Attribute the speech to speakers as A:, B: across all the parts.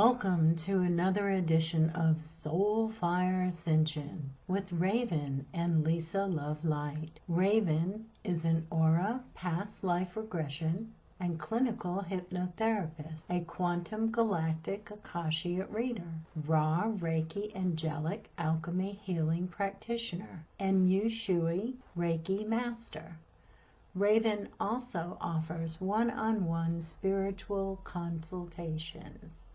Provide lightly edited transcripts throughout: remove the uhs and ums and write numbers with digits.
A: Welcome to another edition of Soul Fire Ascension with Raven and Lisa Lovelight. Raven is an aura, past life regression, and clinical hypnotherapist, a quantum galactic Akashic reader, raw Reiki angelic alchemy healing practitioner, and Yushui Reiki master. Raven also offers one-on-one spiritual consultations.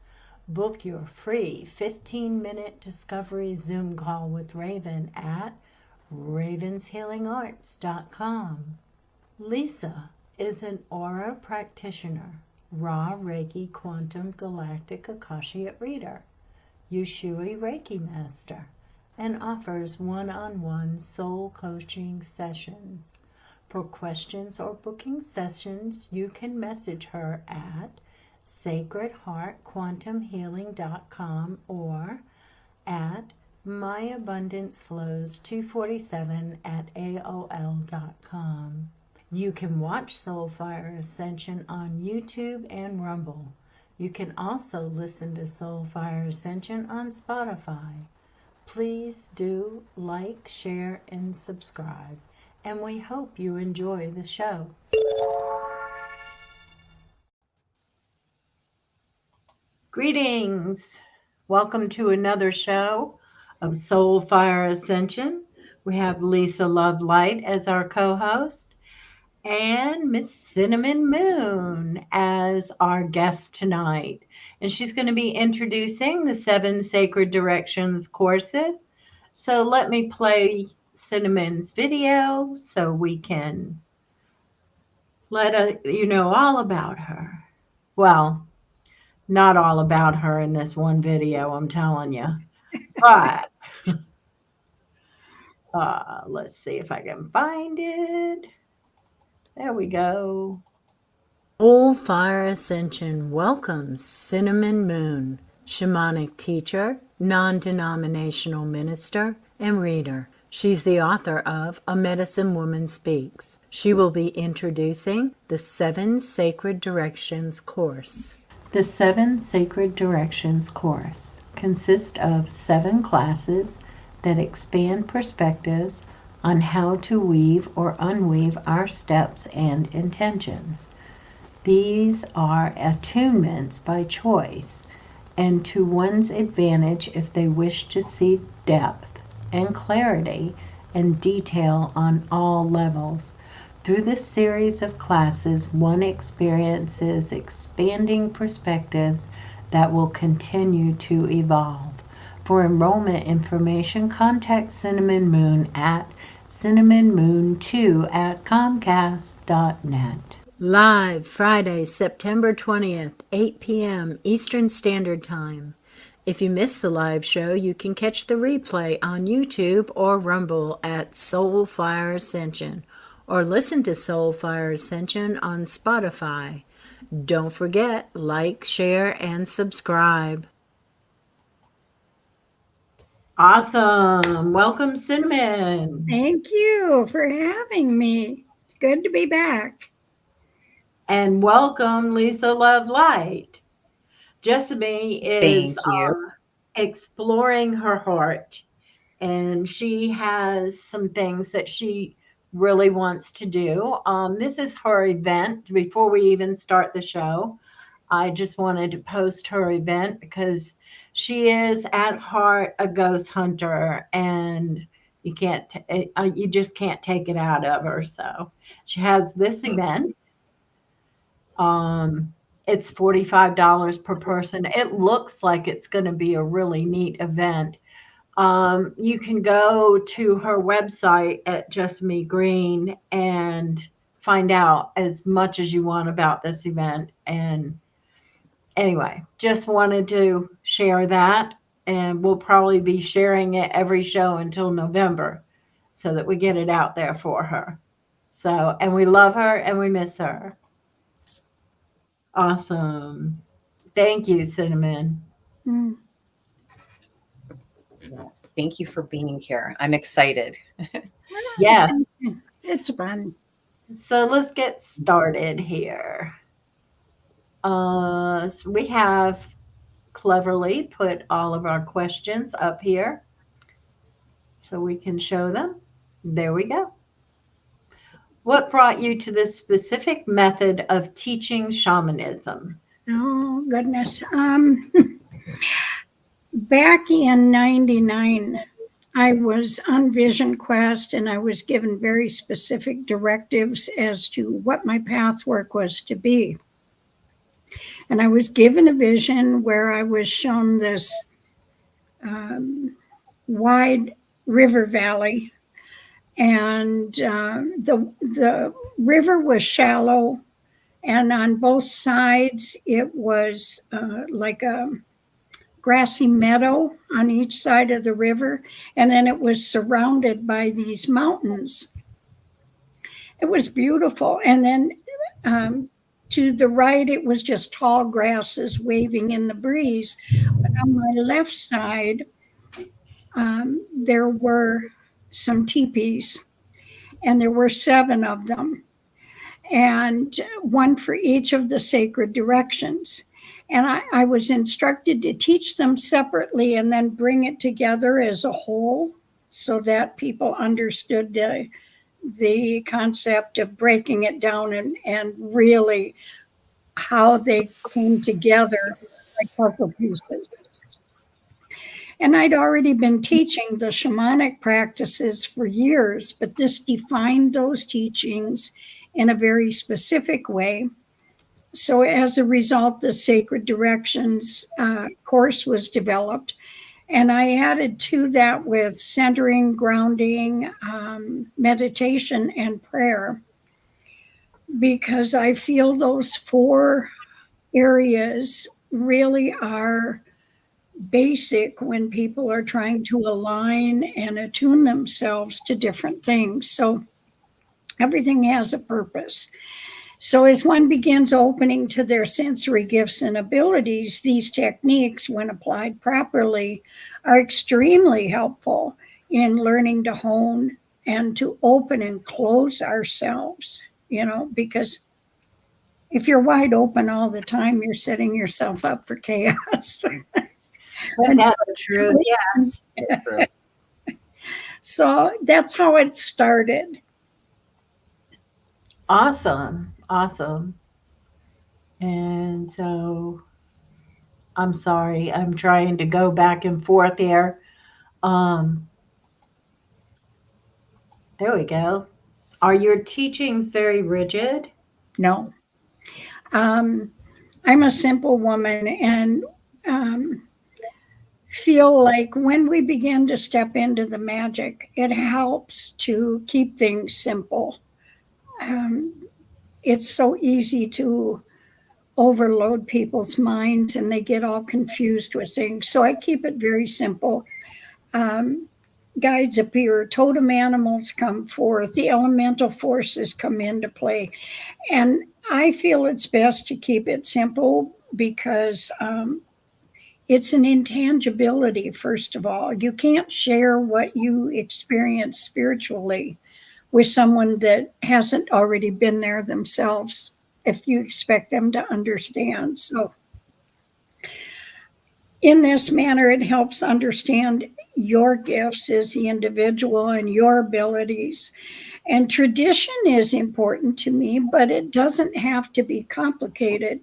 A: Book your free 15-minute discovery Zoom call with Raven at ravenshealingarts.com. Lisa is an aura practitioner, raw Reiki quantum galactic Akashic reader, Yushui Reiki master, and offers one-on-one soul coaching sessions. For questions or booking sessions, you can message her at sacredheartquantumhealing.com or at myabundanceflows247@aol.com. You can watch Soulfire Ascension on YouTube and Rumble. You can also listen to Soulfire Ascension on Spotify. Please do like, share, and subscribe, and we hope you enjoy the show. Greetings. Welcome to another show of Soul Fire Ascension. We have Lisa Lovelight as our co-host and Miss Cinnamon Moon as our guest tonight. And she's going to be introducing the 7 Sacred Directions courses. So let me play Cinnamon's video so we can let you know all about her. Well, not all about her in this one video, I'm telling you. But let's see if I can find it. There we go. Soul Fire Ascension welcomes Cinnamon Moon, shamanic teacher, non-denominational minister, and reader. She's the author of A Medicine Woman Speaks. She will be introducing the 7 Sacred Directions course. The 7 Sacred Directions course consists of 7 classes that expand perspectives on how to weave or unweave our steps and intentions. These are attunements by choice and to one's advantage if they wish to see depth and clarity and detail on all levels. Through this series of classes, one experiences expanding perspectives that will continue to evolve. For enrollment information, contact Cinnamon Moon at cinnamonmoon2@comcast.net. Live Friday, September 20th, 8 p.m. Eastern Standard Time. If you missed the live show, you can catch the replay on YouTube or Rumble at Soulfire Ascension, or listen to Soulfire Ascension on Spotify. Don't forget, like, share, and subscribe. Awesome. Welcome, Cinnamon.
B: Thank you for having me. It's good to be back.
A: And welcome, Lisa Lovelight. Jessamy is exploring her heart, and she has some things that she really wants to do. This is her event. Before we even start the show, I just wanted to post her event because she is at heart a ghost hunter, and you just can't take it out of her. So she has this event. It's $45 per person. It looks like it's going to be a really neat event. You can go to her website at Jessamy Green and find out as much as you want about this event. And anyway, just wanted to share that, and we'll probably be sharing it every show until November so that we get it out there for her. So, and we love her and we miss her. Awesome. Thank you, Cinnamon.
C: Yes, thank you for being here. I'm excited.
A: Yes.
B: It's fun.
A: So let's get started here. So we have cleverly put all of our questions up here so we can show them. There we go. What brought you to this specific method of teaching shamanism?
B: Oh, goodness. Back in 99, I was on Vision Quest and I was given very specific directives as to what my pathwork was to be. And I was given a vision where I was shown this wide river valley, and the river was shallow, and on both sides it was like a grassy meadow on each side of the river, and then it was surrounded by these mountains. It was beautiful, and then to the right it was just tall grasses waving in the breeze. But on my left side there were some teepees, and there were 7 of them, and one for each of the sacred directions. And I was instructed to teach them separately and then bring it together as a whole so that people understood the concept of breaking it down and really how they came together like puzzle pieces. And I'd already been teaching the shamanic practices for years, but this defined those teachings in a very specific way. So as a result, the Sacred Directions course was developed. And I added to that with centering, grounding, meditation, and prayer, because I feel those 4 areas really are basic when people are trying to align and attune themselves to different things. So everything has a purpose. So as one begins opening to their sensory gifts and abilities, these techniques, when applied properly, are extremely helpful in learning to hone and to open and close ourselves, because if you're wide open all the time, you're setting yourself up for chaos.
A: That's true. Yes.
B: So that's how it started.
A: Awesome. Awesome. And so I'm sorry, I'm trying to go back and forth here. There we go. Are your teachings very rigid?
B: No. I'm a simple woman, and feel like when we begin to step into the magic, it helps to keep things simple. It's so easy to overload people's minds and they get all confused with things. So I keep it very simple. Guides appear, totem animals come forth, the elemental forces come into play. And I feel it's best to keep it simple because it's an intangibility, first of all. You can't share what you experience spiritually with someone that hasn't already been there themselves if you expect them to understand. So in this manner, it helps understand your gifts as the individual and your abilities. And tradition is important to me, but it doesn't have to be complicated.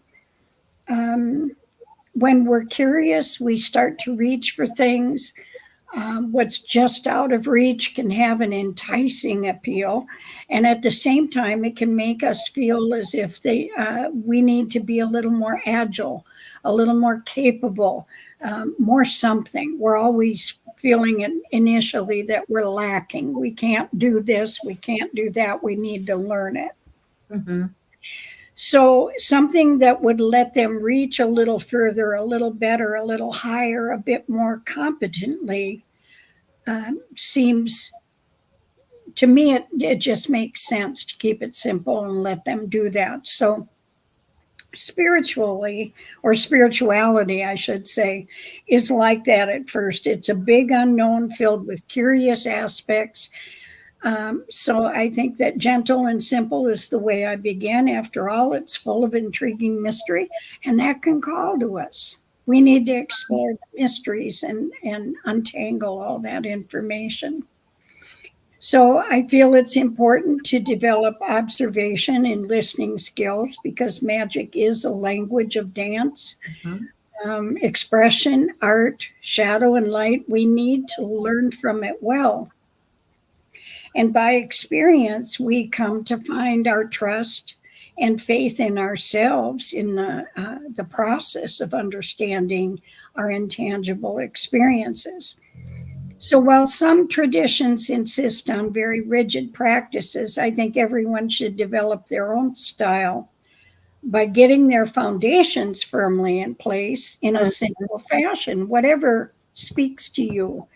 B: When we're curious, we start to reach for things. What's just out of reach can have an enticing appeal. And at the same time, it can make us feel as if we need to be a little more agile, a little more capable, more something. We're always feeling initially that we're lacking. We can't do this, we can't do that, we need to learn it.
A: Mm-hmm.
B: So something that would let them reach a little further, a little better, a little higher, a bit more competently seems, to me, it just makes sense to keep it simple and let them do that. So spiritually, or spirituality, I should say, is like that at first. It's a big unknown filled with curious aspects. So I think that gentle and simple is the way I begin. After all, it's full of intriguing mystery, and that can call to us. We need to explore the mysteries and untangle all that information. So I feel it's important to develop observation and listening skills because magic is a language of dance, expression, art, shadow, and light. We need to learn from it well. And by experience, we come to find our trust and faith in ourselves in the process of understanding our intangible experiences. So while some traditions insist on very rigid practices, I think everyone should develop their own style by getting their foundations firmly in place in a simple fashion, whatever speaks to you,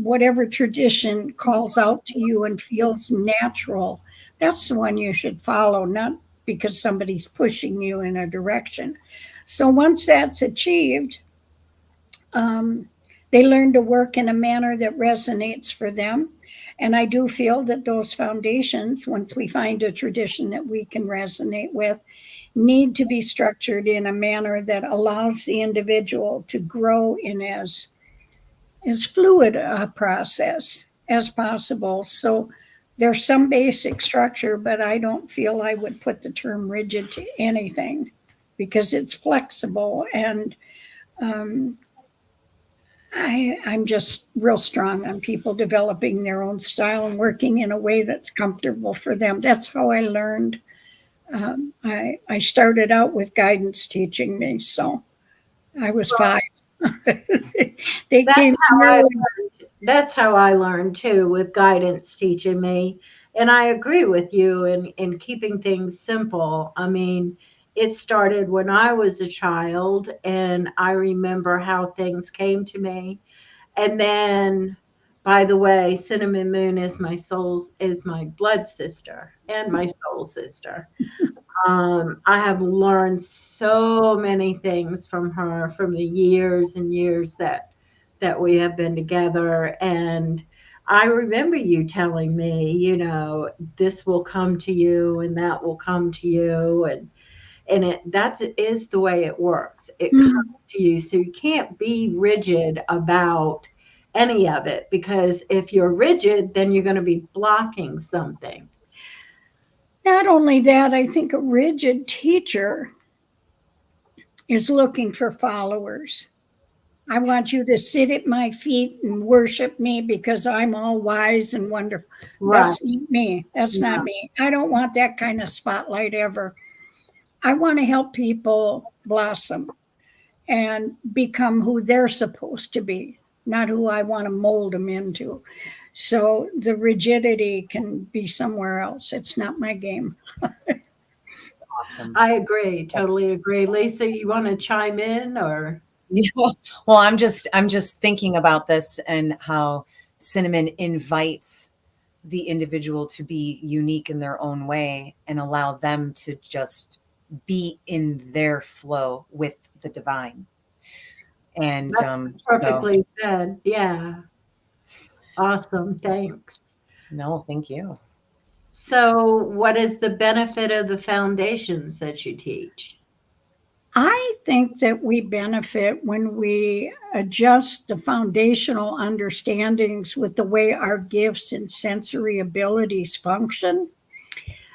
B: whatever tradition calls out to you and feels natural. That's the one you should follow, not because somebody's pushing you in a direction. So once that's achieved, they learn to work in a manner that resonates for them. And I do feel that those foundations, once we find a tradition that we can resonate with, need to be structured in a manner that allows the individual to grow in as fluid a process as possible. So there's some basic structure, but I don't feel I would put the term rigid to anything because it's flexible. And I'm just real strong on people developing their own style and working in a way that's comfortable for them. That's how I learned. I started out with guidance teaching me, so I was 5. They
A: That's
B: came
A: how I
B: early.
A: that's how I learned too, with guidance teaching me. And I agree with you in keeping things simple. I mean, it started when I was a child, and I remember how things came to me. And then, by the way, Cinnamon Moon is my blood sister and my soul sister. I have learned so many things from her, from the years and years that we have been together. And I remember you telling me, this will come to you and that will come to you, and that is the way it works. It comes to you, so you can't be rigid about any of it, because if you're rigid, then you're going to be blocking something.
B: Not only that, I think a rigid teacher is looking for followers. I want you to sit at my feet and worship me because I'm all wise and wonderful.
A: Right.
B: That's not me. That's
A: No.
B: not me. I don't want that kind of spotlight ever. I want to help people blossom and become who they're supposed to be, not who I want to mold them into. So the rigidity can be somewhere else. It's not my game.
C: Awesome.
A: I agree. Totally agree. Lisa, you want to chime in, or?
C: Yeah. Well, I'm just thinking about this and how Cinnamon invites the individual to be unique in their own way and allow them to just be in their flow with the divine. And
A: That's perfectly said. Yeah. Awesome. Thanks.
C: no, thank you.
A: So, what is the benefit of the foundations that you teach?
B: I think that we benefit when we adjust the foundational understandings with the way our gifts and sensory abilities function.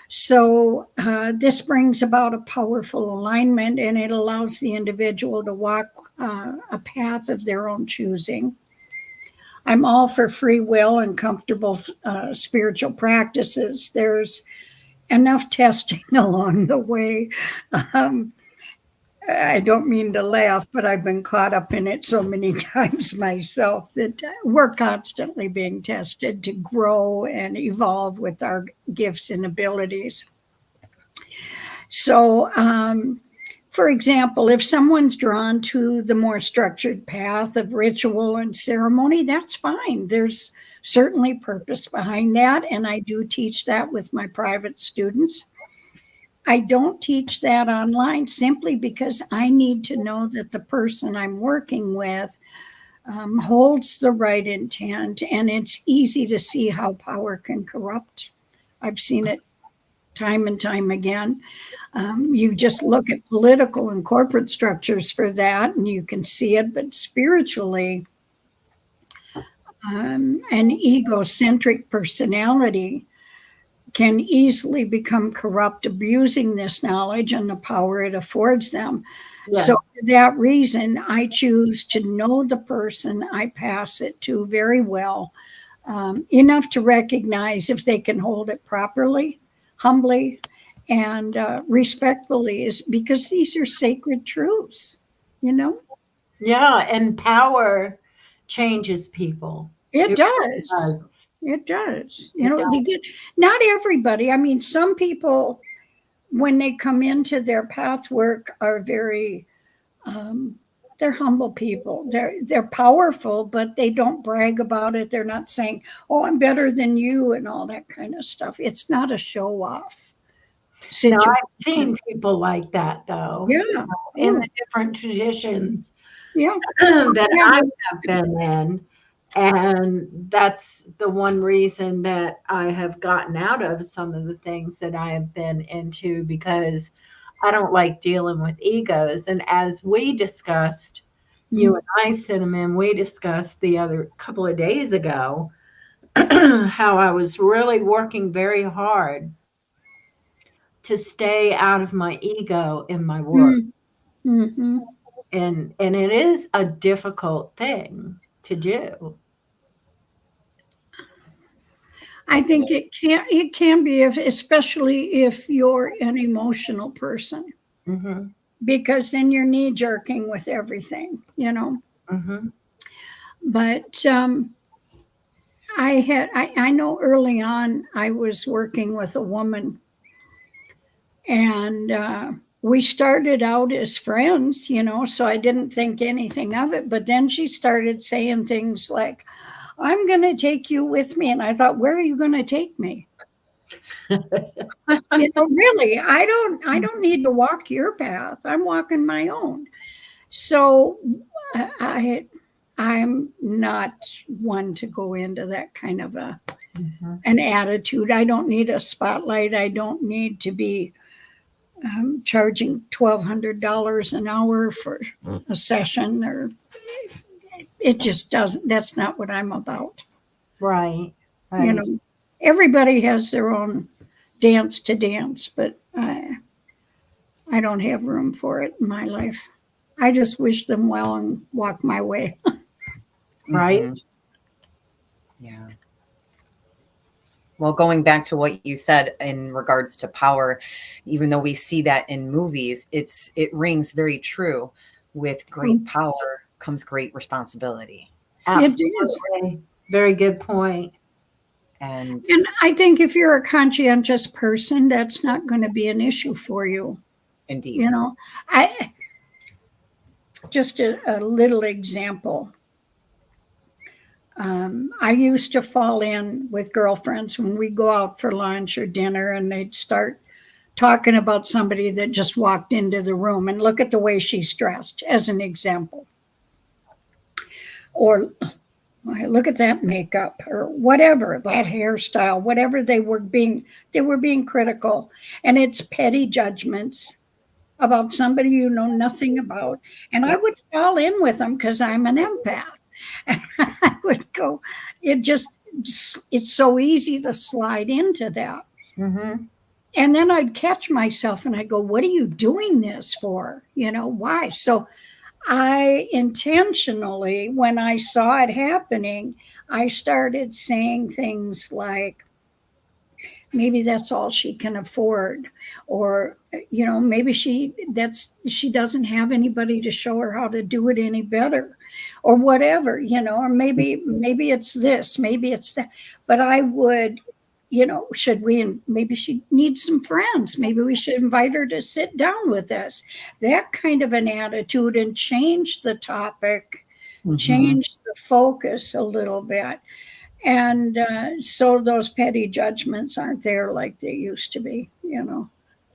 B: So, this brings about a powerful alignment and it allows the individual to walk a path of their own choosing. I'm all for free will and comfortable spiritual practices. There's enough testing along the way. Um, I don't mean to laugh, but I've been caught up in it so many times myself that we're constantly being tested to grow and evolve with our gifts and abilities. So, for example, if someone's drawn to the more structured path of ritual and ceremony, that's fine. There's certainly purpose behind that, and I do teach that with my private students. I don't teach that online simply because I need to know that the person I'm working with holds the right intent, and it's easy to see how power can corrupt. I've seen it time and time again. You just look at political and corporate structures for that, and you can see it. But spiritually, an egocentric personality can easily become corrupt, abusing this knowledge and the power it affords them.
A: Yeah.
B: So, for that reason, I choose to know the person I pass it to very well, enough to recognize if they can hold it properly, humbly, and respectfully, is because these are sacred truths, you know?
A: Yeah, and power changes people.
B: It
A: It really
B: does.
A: does.
B: It does.
A: It does.
B: Not everybody. I mean, some people, when they come into their path work, are very, they're humble people. They're powerful, but they don't brag about it. They're not saying, "Oh, I'm better than you," and all that kind of stuff. It's not a show off
A: No,
B: situation.
A: I've seen people like that though,
B: Yeah.
A: in the different traditions
B: Yeah.
A: that
B: Yeah.
A: I have been in. And that's the one reason that I have gotten out of some of the things that I have been into, because I don't like dealing with egos. And as we discussed, you and I, Cinnamon, we discussed the other couple of days ago how I was really working very hard to stay out of my ego in my work.
B: Mm-hmm.
A: And it is a difficult thing to do.
B: I think it can be, especially if you're an emotional person,
A: Mm-hmm.
B: because then you're knee jerking with everything, you know.
A: Mm-hmm.
B: But I know early on I was working with a woman, and we started out as friends, you know, so I didn't think anything of it. But then she started saying things like, "I'm going to take you with me," and I thought, "Where are you going to take me?" You know, really, I don't need to walk your path. I'm walking my own. So I'm not one to go into that kind of
A: Mm-hmm.
B: an attitude. I don't need a spotlight. I don't need to be charging $1,200 an hour for a session, or it just doesn't. That's not what I'm about.
A: Right.
B: You
A: Right.
B: know, everybody has their own dance to dance, but I don't have room for it in my life. I just wish them well and walk my way.
A: Right.
C: Mhm. Yeah. Well, going back to what you said in regards to power, even though we see that in movies, it rings very true. With great power comes great responsibility.
B: It is.
A: Absolutely. Very good point.
C: And
B: And I think if you're a conscientious person, that's not going to be an issue for you.
C: indeed,
B: You know, I just a little example. I used to fall in with girlfriends when we go out for lunch or dinner, and they'd start talking about somebody that just walked into the room, and look at the way she's dressed, as an example. Or look at that makeup, or whatever, that hairstyle, whatever they were being critical. And it's petty judgments about somebody you know nothing about. And I would fall in with them because I'm an empath. And I would go, it's so easy to slide into that.
A: Mm-hmm.
B: And then I'd catch myself and I go, what are you doing this for? You know, why? So I intentionally, when I saw it happening, I started saying things like, maybe that's all she can afford, or you know, maybe she doesn't have anybody to show her how to do it any better, or whatever, you know, or maybe it's this, maybe it's that. But I would, you know, maybe she needs some friends, maybe we should invite her to sit down with us, that kind of an attitude, and change the topic, change the focus a little bit. And so those petty judgments aren't there like they used to be. You know,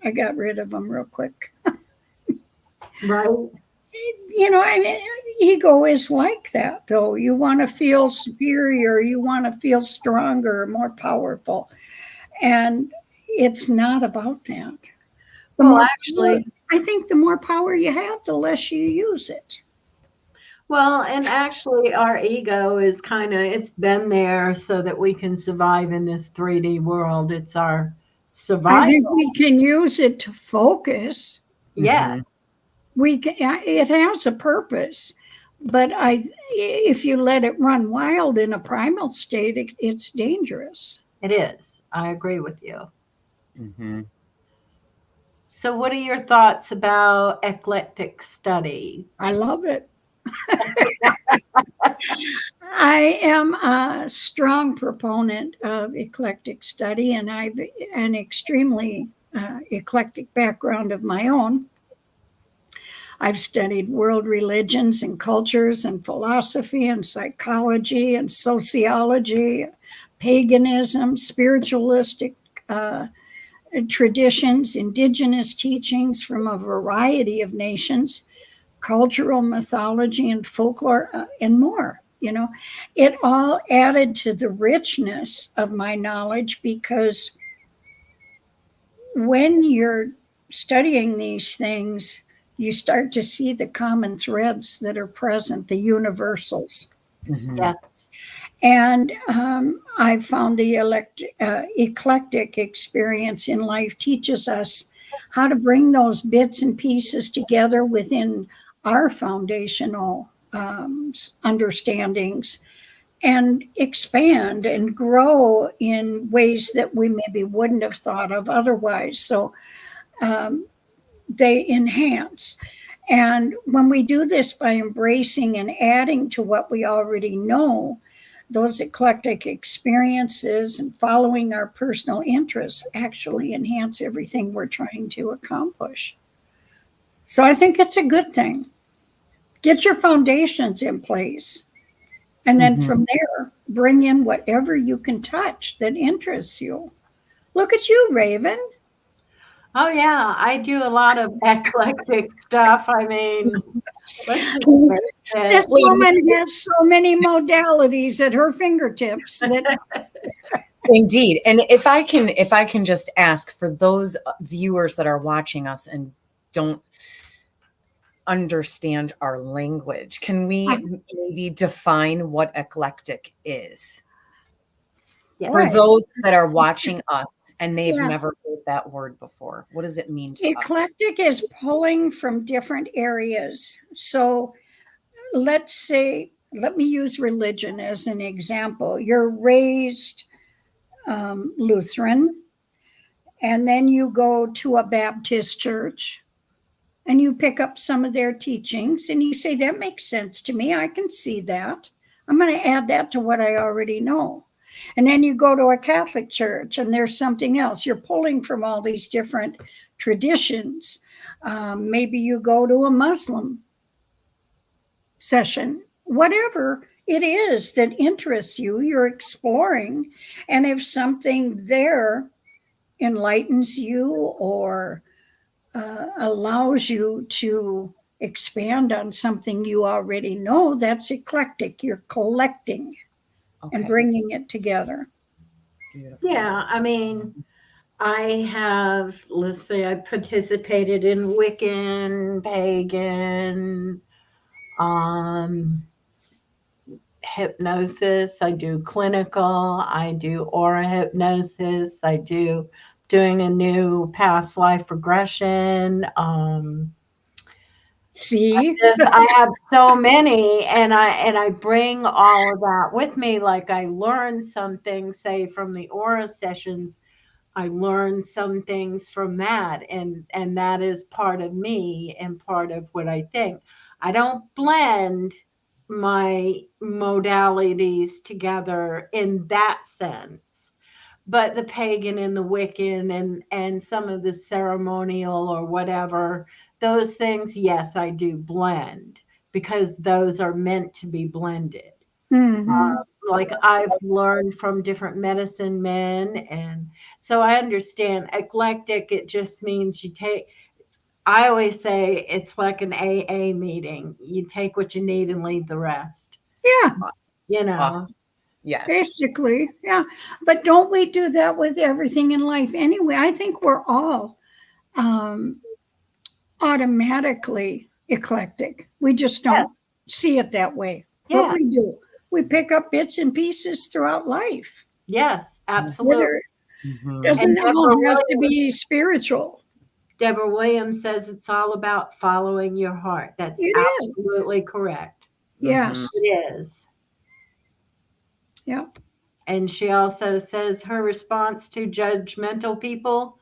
B: I got rid of them real quick.
A: Right.
B: You know, I mean, ego is like that, though. You want to feel superior, you want to feel stronger, more powerful. And, it's not about that.
A: Well, actually,
B: I think the more power you have, the less you use it.
A: well, and actually our ego is it's been there so that we can survive in this 3D world. It's our
B: I think
A: survival.
B: we can use it to focus.
A: Yeah,
B: It has a purpose, but if you let it run wild in a primal state, it's dangerous.
A: it is. I agree with you.
C: Mm-hmm.
A: So, what are your thoughts about eclectic studies?
B: I love it. I am a strong proponent of eclectic study, and I've an extremely eclectic background of my own. I've studied world religions and cultures and philosophy and psychology and sociology, paganism, spiritualistic traditions, indigenous teachings from a variety of nations, cultural mythology and folklore, and more. It all added to the richness of my knowledge, because when you're studying these things, you start to see the common threads that are present, the universals.
C: Mm-hmm.
A: Yes.
B: And I found the eclectic experience in life teaches us how to bring those bits and pieces together within our foundational understandings and expand and grow in ways that we maybe wouldn't have thought of otherwise. So they enhance. And when we do this by embracing and adding to what we already know, those eclectic experiences and following our personal interests actually enhance everything we're trying to accomplish. So I think it's a good thing. Get your foundations in place. And then
C: Mm-hmm.
B: from there, bring in whatever you can touch that interests you. Look at you, Raven.
A: Oh, yeah. I do a lot of eclectic stuff. I mean, let's just face
B: This
A: it.
B: woman has so many modalities at her fingertips that
C: Indeed. And if I can just ask, for those viewers that are watching us and don't understand our language, can we maybe define what eclectic is?
A: Yeah.
C: For
B: Right.
C: those that are watching us and they've
B: Yeah.
C: never heard that word before, what does it mean to us?
B: Eclectic is pulling from different areas. So let's say, let me use religion as an example. You're raised Lutheran, and then you go to a Baptist church and you pick up some of their teachings and you say, that makes sense to me. I can see that. I'm going to add that to what I already know. And then you go to a Catholic church and there's something else. You're pulling from all these different traditions. Maybe you go to a Muslim session, whatever it is that interests you, you're exploring. And if something there enlightens you or allows you to expand on something you already know, that's eclectic. You're collecting and bringing it together.
C: Beautiful.
A: Yeah. I mean, let's say I participated in Wiccan, pagan, um, hypnosis. I do clinical. I do aura hypnosis. Doing a new past life regression.
B: See?
A: I have so many, and I bring all of that with me. Like I learn some things, say from the aura sessions. I learned some things from that, and that is part of me and part of what I think. I don't blend my modalities together in that sense, but the pagan and the Wiccan and some of the ceremonial or whatever, those things, yes, I do blend because those are meant to be blended.
B: Mm-hmm.
A: Like I've learned from different medicine men, and so I understand eclectic. It just means I always say it's like an AA meeting. You take what you need and leave the rest.
B: Yeah.
C: Awesome.
A: You know.
C: Awesome. Yes.
B: Basically, yeah. But don't we do that with everything in life anyway? I think we're all um, automatically eclectic. We just
A: Yeah.
B: don't see it that way. But
A: Yeah.
B: we do. We pick up bits and pieces throughout life.
A: Yes, absolutely.
B: Whether
C: Mhm.
A: And
B: doesn't all have to be spiritual.
A: Deborah Williams says it's all about following your heart. That's
B: It is.
A: absolutely correct.
B: Yes.
A: It is.
B: Yeah.
A: And she also says her response to judgmental people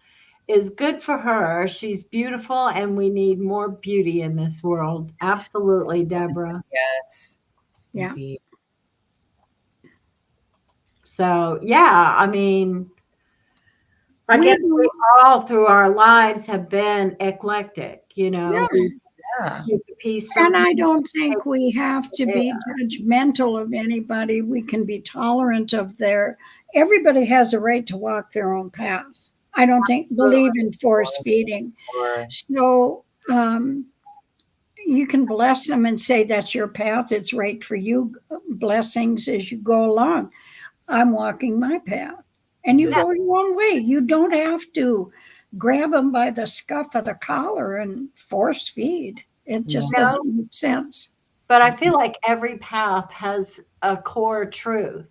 A: is good for her. She's beautiful, and we need more beauty in this world. Absolutely, Deborah.
C: Yes.
B: Yeah.
C: Indeed.
A: So, yeah, I mean, I
B: We
A: guess
B: do.
A: we all through our lives have been eclectic, you know.
B: Yeah.
C: Yeah.
A: You get a piece from
B: And I
A: here,
B: don't think we have to
A: there.
B: be judgmental of anybody. We can be tolerant of their, everybody has a right to walk their own path. I don't believe in force feeding.
C: Or
B: So you can bless them and say that's your path. It's right for you. Blessings as you go along. I'm walking my path. And you
A: Yeah.
B: go your own way. You don't have to grab them by the scuff of the collar and force feed. It just
C: No.
B: doesn't make sense.
A: But I feel like every path has a core truth.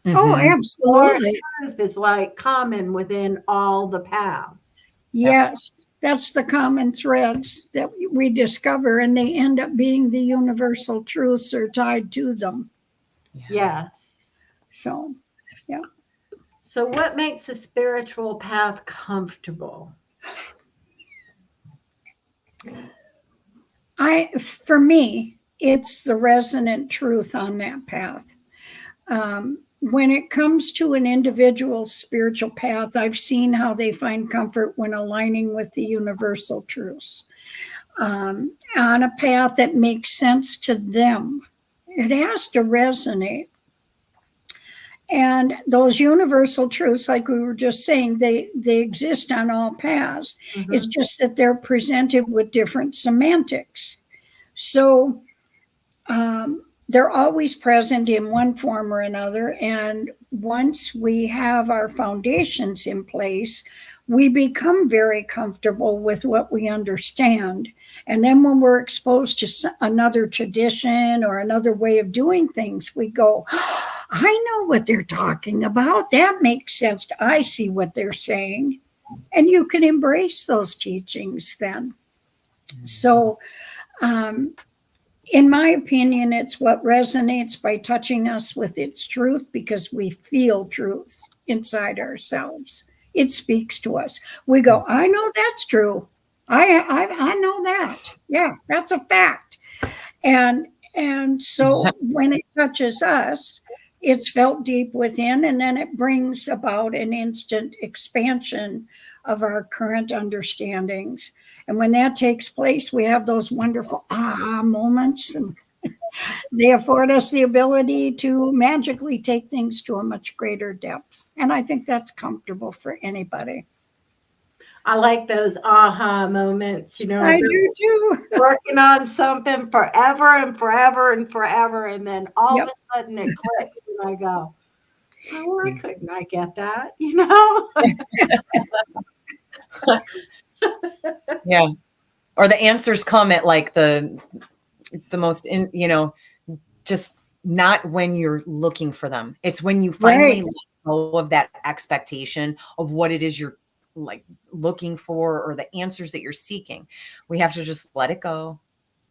B: Oh,
C: Mhm.
A: Core
B: absolutely.
A: truth is like common within all the paths.
B: Yes. That's the common threads that we discover, and they end up being the universal truths are tied to them.
C: Yeah.
A: Yes.
B: So, yeah.
A: So, what makes a spiritual path comfortable?
B: For me, it's the resonant truth on that path. When it comes to an individual spiritual path, I've seen how they find comfort when aligning with the universal truths on a path that makes sense to them. It has to resonate. And those universal truths, like we were just saying, they exist on all paths. It's
A: Mhm.
B: just that they're presented with different semantics. So they're always present in one form or another. And once we have our foundations in place, we become very comfortable with what we understand. And then when we're exposed to another tradition or another way of doing things, we go, oh, I know what they're talking about. That makes sense. I see what they're saying. And you can embrace those teachings then. So, in my opinion, it's what resonates by touching us with its truth because we feel truth inside ourselves. It speaks to us. We go, I know that's true. I know that. Yeah, that's a fact. And so when it touches us, it's felt deep within, and then it brings about an instant expansion of our current understandings. And when that takes place, we have those wonderful aha moments, and they afford us the ability to magically take things to a much greater depth. And I think that's comfortable for anybody.
A: I like those aha moments, you know,
B: I
A: they're
B: do too.
A: working on something forever and forever and forever, and then all of
B: Yep.
A: a sudden it clicks, and I go, oh, why couldn't I get that? You know?
C: Yeah. Or the answers come at like the most just not when you're looking for them. It's when you finally
B: Right.
C: let go of that expectation of what it is you're like looking for or the answers that you're seeking. We have to just let it go,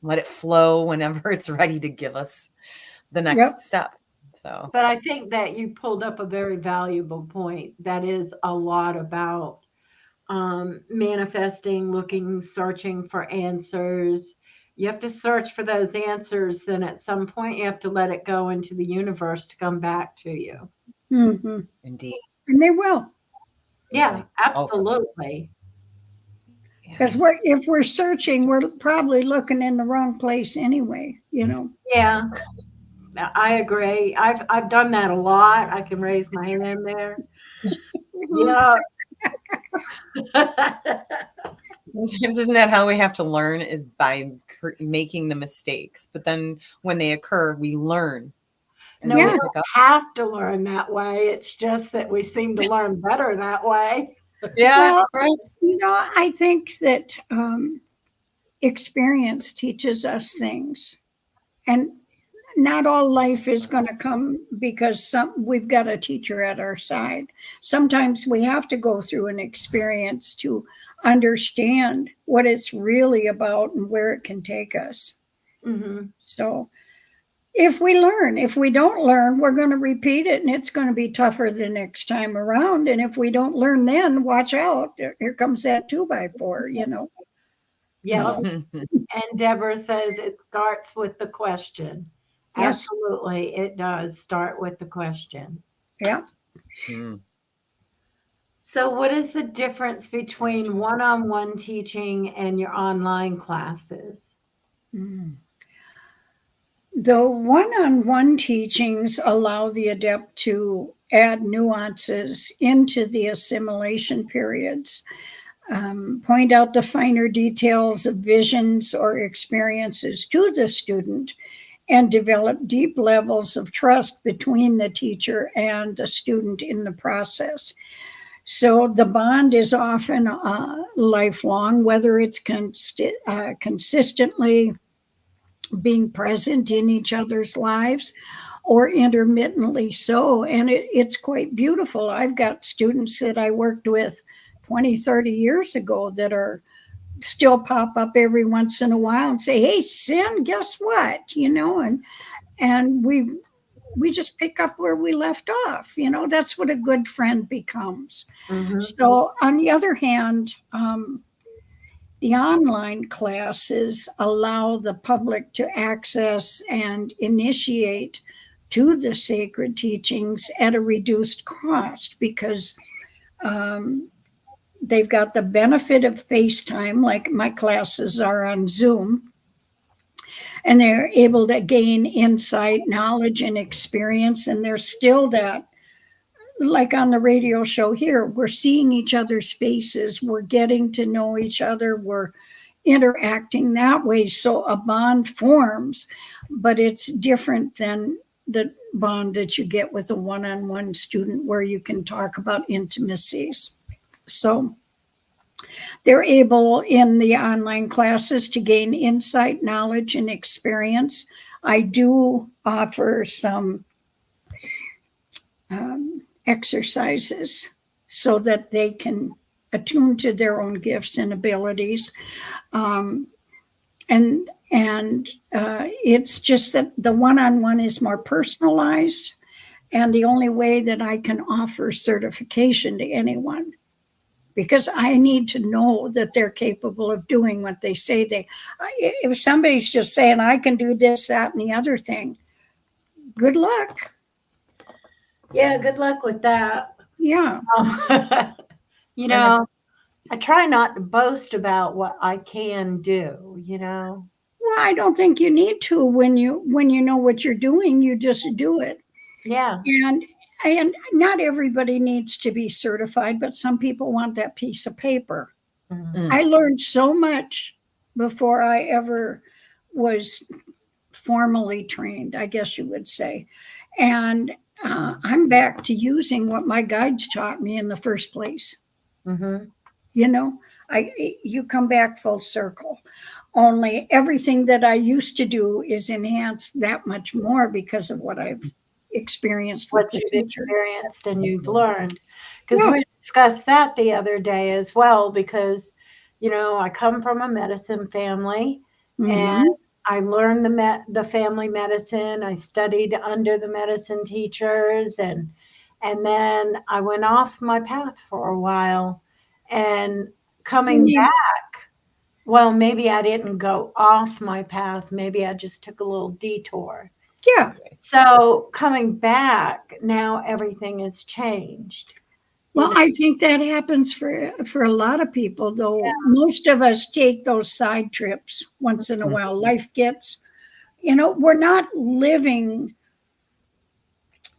C: let it flow whenever it's ready to give us the
B: Yep.
C: next step. So,
A: But I think that you pulled up a very valuable point. That is a lot about manifesting, looking, searching for answers. You have to search for those answers. Then at some point, you have to let it go into the universe to come back to you.
B: Mm-hmm.
C: indeed.
B: And they will.
A: Yeah,
C: Oh, for sure.
A: absolutely.
B: Because if we're searching, we're probably looking in the wrong place anyway, you know.
A: Yeah, I agree. I've done that a lot. I can raise my hand there. Yeah.
C: Sometimes isn't that how we have to learn is by making the mistakes, but then when they occur, we learn
A: No,
C: we
A: we
B: Yeah.
C: pick
A: don't
C: up.
A: have to learn that way. It's just that we seem to learn better that way.
C: Yeah,
B: Well,
C: right.
B: I think that experience teaches us things, and not all life is going to come because we've got a teacher at our side. Sometimes we have to go through an experience to understand what it's really about and where it can take us.
A: Hmm.
B: So if we don't learn, we're going to repeat it and it's going to be tougher the next time around. And if we don't learn, then watch out. Here comes that 2x4,
A: Yeah. And Deborah says it starts with the question.
B: Yes.
A: Absolutely, it does start with the question.
B: Yeah.
C: Mm.
A: So, what is the difference between one on one teaching and your online classes?
B: Mm. The one-on-one teachings allow the adept to add nuances into the assimilation periods, point out the finer details of visions or experiences to the student, and develop deep levels of trust between the teacher and the student in the process. So the bond is often lifelong, whether it's consistently being present in each other's lives or intermittently so. And it's quite beautiful. I've got students that I worked with 20, 30 years ago that are still pop up every once in a while and say, "Hey, Sin, guess what?" And we just pick up where we left off. That's what a good friend becomes.
A: Hmm.
B: So on the other hand, the online classes allow the public to access and initiate to the sacred teachings at a reduced cost because they've got the benefit of FaceTime, like my classes are on Zoom, and they're able to gain insight, knowledge, and experience. And there's still that, like on the radio show here, we're seeing each other's faces, we're getting to know each other, we're interacting that way. So a bond forms, but it's different than the bond that you get with a one on one student where you can talk about intimacies. So they're able in the online classes to gain insight, knowledge, and experience. I do offer some exercises so that they can attune to their own gifts and abilities. Um, and it's just that the one-on-one is more personalized, and the only way that I can offer certification to anyone, because I need to know that they're capable of doing what they say they. If somebody's just saying I can do this, that, and the other thing, good luck.
A: Yeah, good luck with that.
B: Yeah.
A: You
C: And
A: know, I try not to boast about what I can do.
B: Well, I don't think you need to. When you know what you're doing, you just do it.
A: Yeah.
B: And not everybody needs to be certified, but some people want that piece of paper.
A: Mhm.
B: I learned so much before I ever was formally trained, I guess you would say. And I'm back to using what my guides taught me in the first place.
A: Mhm.
B: You know, you come back full circle. Only everything that I used to do is enhanced that much more because of what I've experienced with
A: What
B: the
A: you've
B: teacher.
A: experienced and you've learned. Because
B: Yeah.
A: we discussed that the other day as well, because, I come from a medicine family and
B: Hmm.
A: I learned the family medicine. I studied under the medicine teachers and then I went off my path for a while and coming back, well, maybe I didn't go off my path. Maybe I just took a little detour.
B: Yeah.
A: So coming back, now everything has changed.
B: Well, I think that happens for a lot of people, though. Most of us take those side trips once in a while. Life gets, we're not living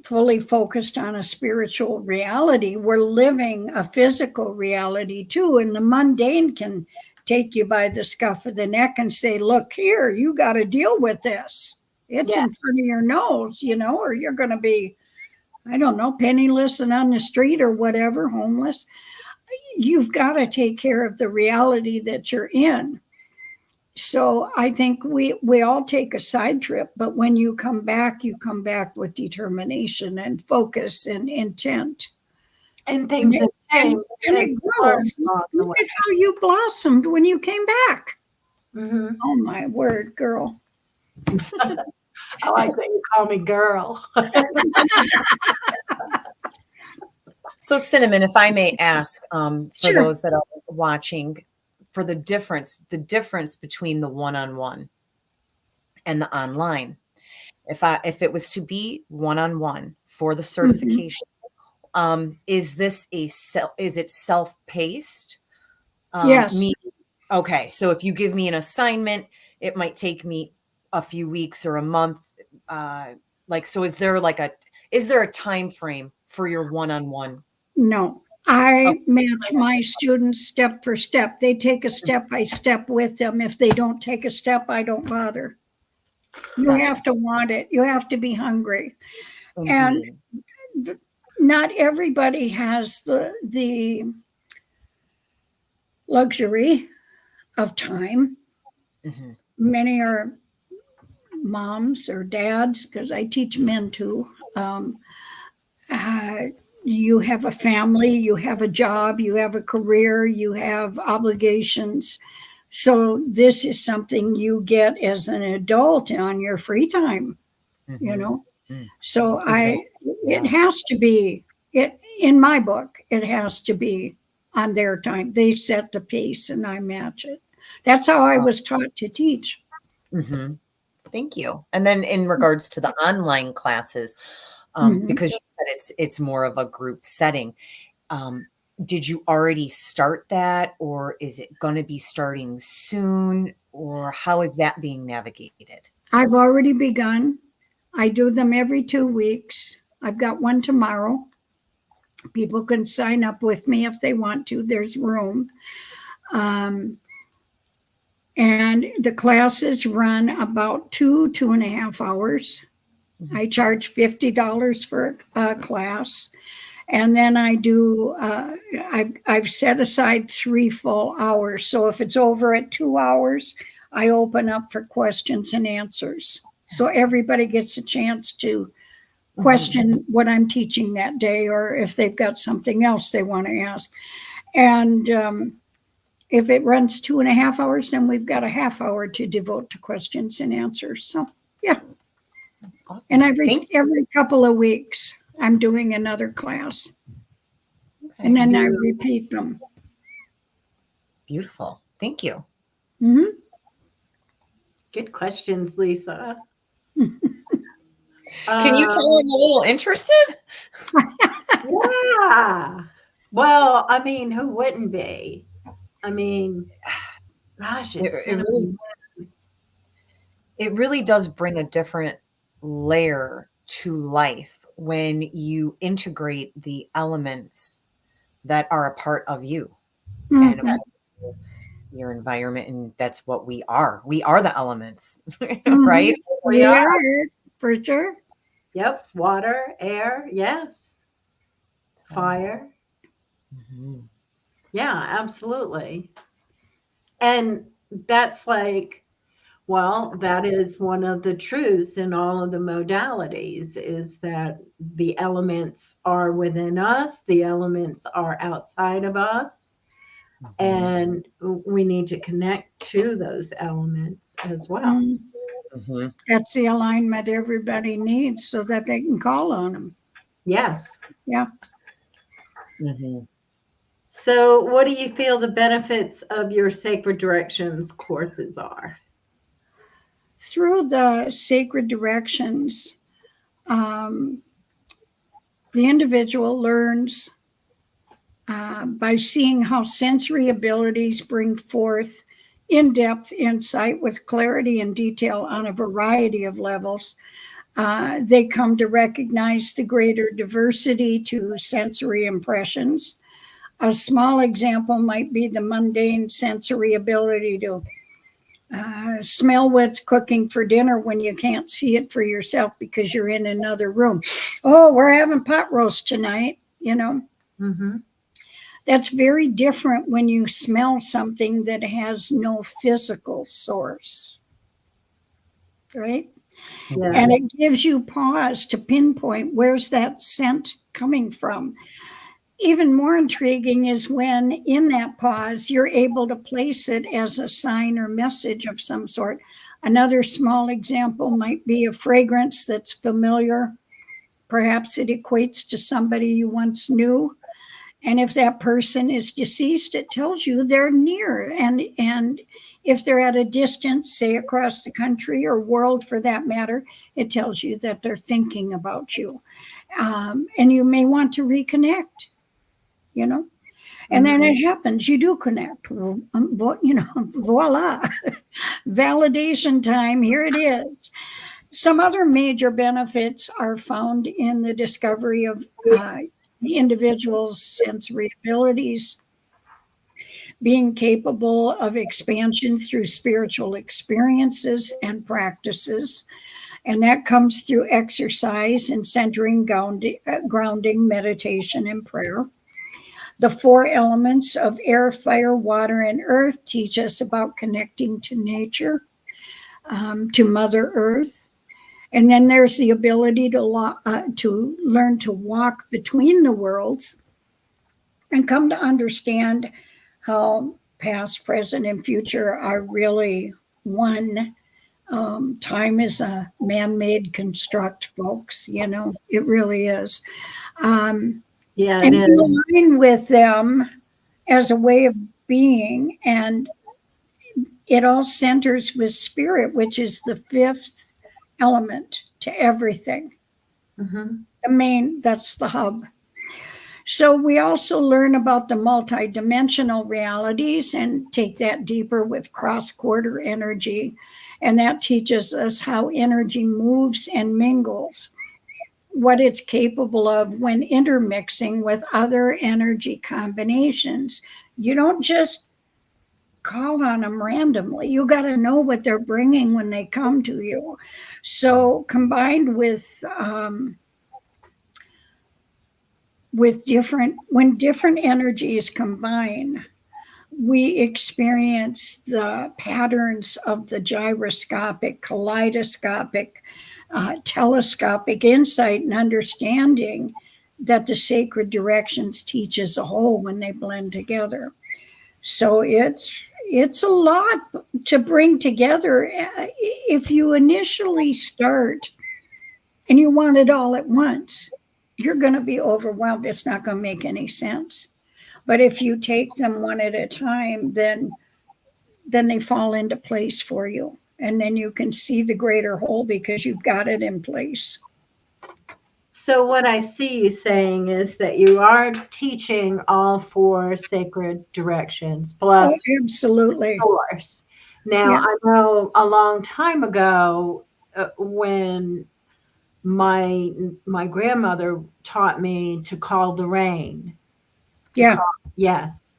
B: fully focused on a spiritual reality. We're living a physical reality too, and the mundane can take you by the scuff of the neck and say, "Look here, you got to deal with this." It's
A: Yeah.
B: in front of your nose, or you're going to be, I don't know, penniless and on the street or whatever, homeless. You've got to take care of the reality that you're in. So I think we all take a side trip, but when you come back with determination and focus and intent.
A: And things have
B: And
A: changed.
B: it grows. Look at how you blossomed when you came back.
A: Mm-hmm.
B: Oh my word, girl.
A: I like that you call me girl.
C: So Cinnamon, if I may ask, for
B: Sure.
C: those that are watching, for the difference between the one-on-one and the online. If it was to be one-on-one for the certification, is it self-paced?
B: Yes.
C: Okay, so if you give me an assignment, it might take me a few weeks or a month. So is there a time frame for your one-on-one?
B: No. I match my students step for step. They take a step by step with them. If they don't take a step, I don't bother. You
C: Gotcha.
B: have to want it. You have to be hungry.
C: Indeed.
B: And not everybody has the luxury of time.
C: Mm-hmm.
B: Many are moms or dads, because I teach men too. You have a family, you have a job, you have a career, you have obligations. So this is something you get as an adult on your free time,
C: Mm-hmm.
B: So
C: Exactly.
B: it has to be, in my book, it has to be on their time. They set the pace and I match it. That's how I was taught to teach.
C: Mm-hmm. Thank you. And then in regards to the online classes,
B: Mhm.
C: because you said it's more of a group setting, did you already start that, or is it going to be starting soon, or how is that being navigated?
B: I've already begun. I do them every 2 weeks. I've got one tomorrow. People can sign up with me if they want to. There's room. And the classes run about 2.5 hours. I charge $50 for a class. And then I do, I've set aside 3 full hours. So if it's over at 2 hours, I open up for questions and answers. So everybody gets a chance to question what I'm teaching that day, or if they've got something else they want to ask. And if it runs 2.5 hours, then we've got a half hour to devote to questions and answers. So, yeah.
C: Awesome.
B: And every couple of weeks, I'm doing another class.
C: Okay.
B: And then I repeat them.
C: Beautiful. Thank you.
B: Mm-hmm.
A: Good questions, Lisa.
C: Can you tell I'm a little interested?
A: Yeah. Well, I mean, who wouldn't be? I mean, gosh,
C: it really does bring a different layer to life when you integrate the elements that are a part of you and
B: Mm-hmm.
C: your environment. And that's what we are. We are the elements,
B: Mm-hmm.
C: right?
B: We are, for sure.
A: Yep. Water, air, yes. Fire.
C: Mm-hmm.
A: Yeah, absolutely. And that's like, well, that is one of the truths in all of the modalities, is that the elements are within us, the elements are outside of us, and we need to connect to those elements as well.
C: Mm-hmm.
B: That's the alignment everybody needs so that they can call on them.
A: Yes.
B: Yeah.
C: Mm-hmm.
A: So, what do you feel the benefits of your Sacred Directions courses are?
B: Through the sacred directions, the individual learns by seeing how sensory abilities bring forth in-depth insight with clarity and detail on a variety of levels. They come to recognize the greater diversity to sensory impressions. A small example might be the mundane sensory ability to Smell what's cooking for dinner when you can't see it for yourself because you're in another room. Oh, we're having pot roast tonight,
A: Mm-hmm.
B: That's very different when you smell something that has no physical source, right?
A: Yeah.
B: And it gives you pause to pinpoint where's that scent coming from. Even more intriguing is when in that pause, you're able to place it as a sign or message of some sort. Another small example might be a fragrance that's familiar. Perhaps it equates to somebody you once knew. And if that person is deceased, it tells you they're near. And if they're at a distance, say across the country or world for that matter, it tells you that they're thinking about you. And you may want to reconnect, and then it happens. You do connect. Voila. Validation time. Here it is. Some other major benefits are found in the discovery of the individual's sensory abilities, being capable of expansion through spiritual experiences and practices. And that comes through exercise and centering, grounding, meditation, and prayer. The 4 elements of air, fire, water, and earth teach us about connecting to nature, to Mother Earth. And then there's the ability to learn to walk between the worlds and come to understand how past, present, and future are really one. Time is a man-made construct, folks. It really is.
A: Yeah, it
B: And
A: is.
B: you align with them as a way of being, and it all centers with spirit, which is the 5th element to everything.
A: Mm-hmm.
B: That's the hub. So we also learn about the multidimensional realities and take that deeper with cross-quarter energy. And that teaches us how energy moves and mingles, what it's capable of when intermixing with other energy combinations. You don't just call on them randomly. You got to know what they're bringing when they come to you. So combined with when different energies combine, we experience the patterns of the gyroscopic, kaleidoscopic, telescopic insight and understanding that the sacred directions teach as a whole when they blend together. So it's a lot to bring together. If you initially start and you want it all at once, you're going to be overwhelmed. It's not going to make any sense. But if you take them one at a time, then they fall into place for you. And then you can see the greater whole because you've got it in place.
A: So what I see you saying is that you are teaching all 4 sacred directions plus
B: Absolutely.
A: source. Now,
B: Yeah.
A: I know a long time ago when my grandmother taught me to call the rain.
B: Yeah.
A: Yes.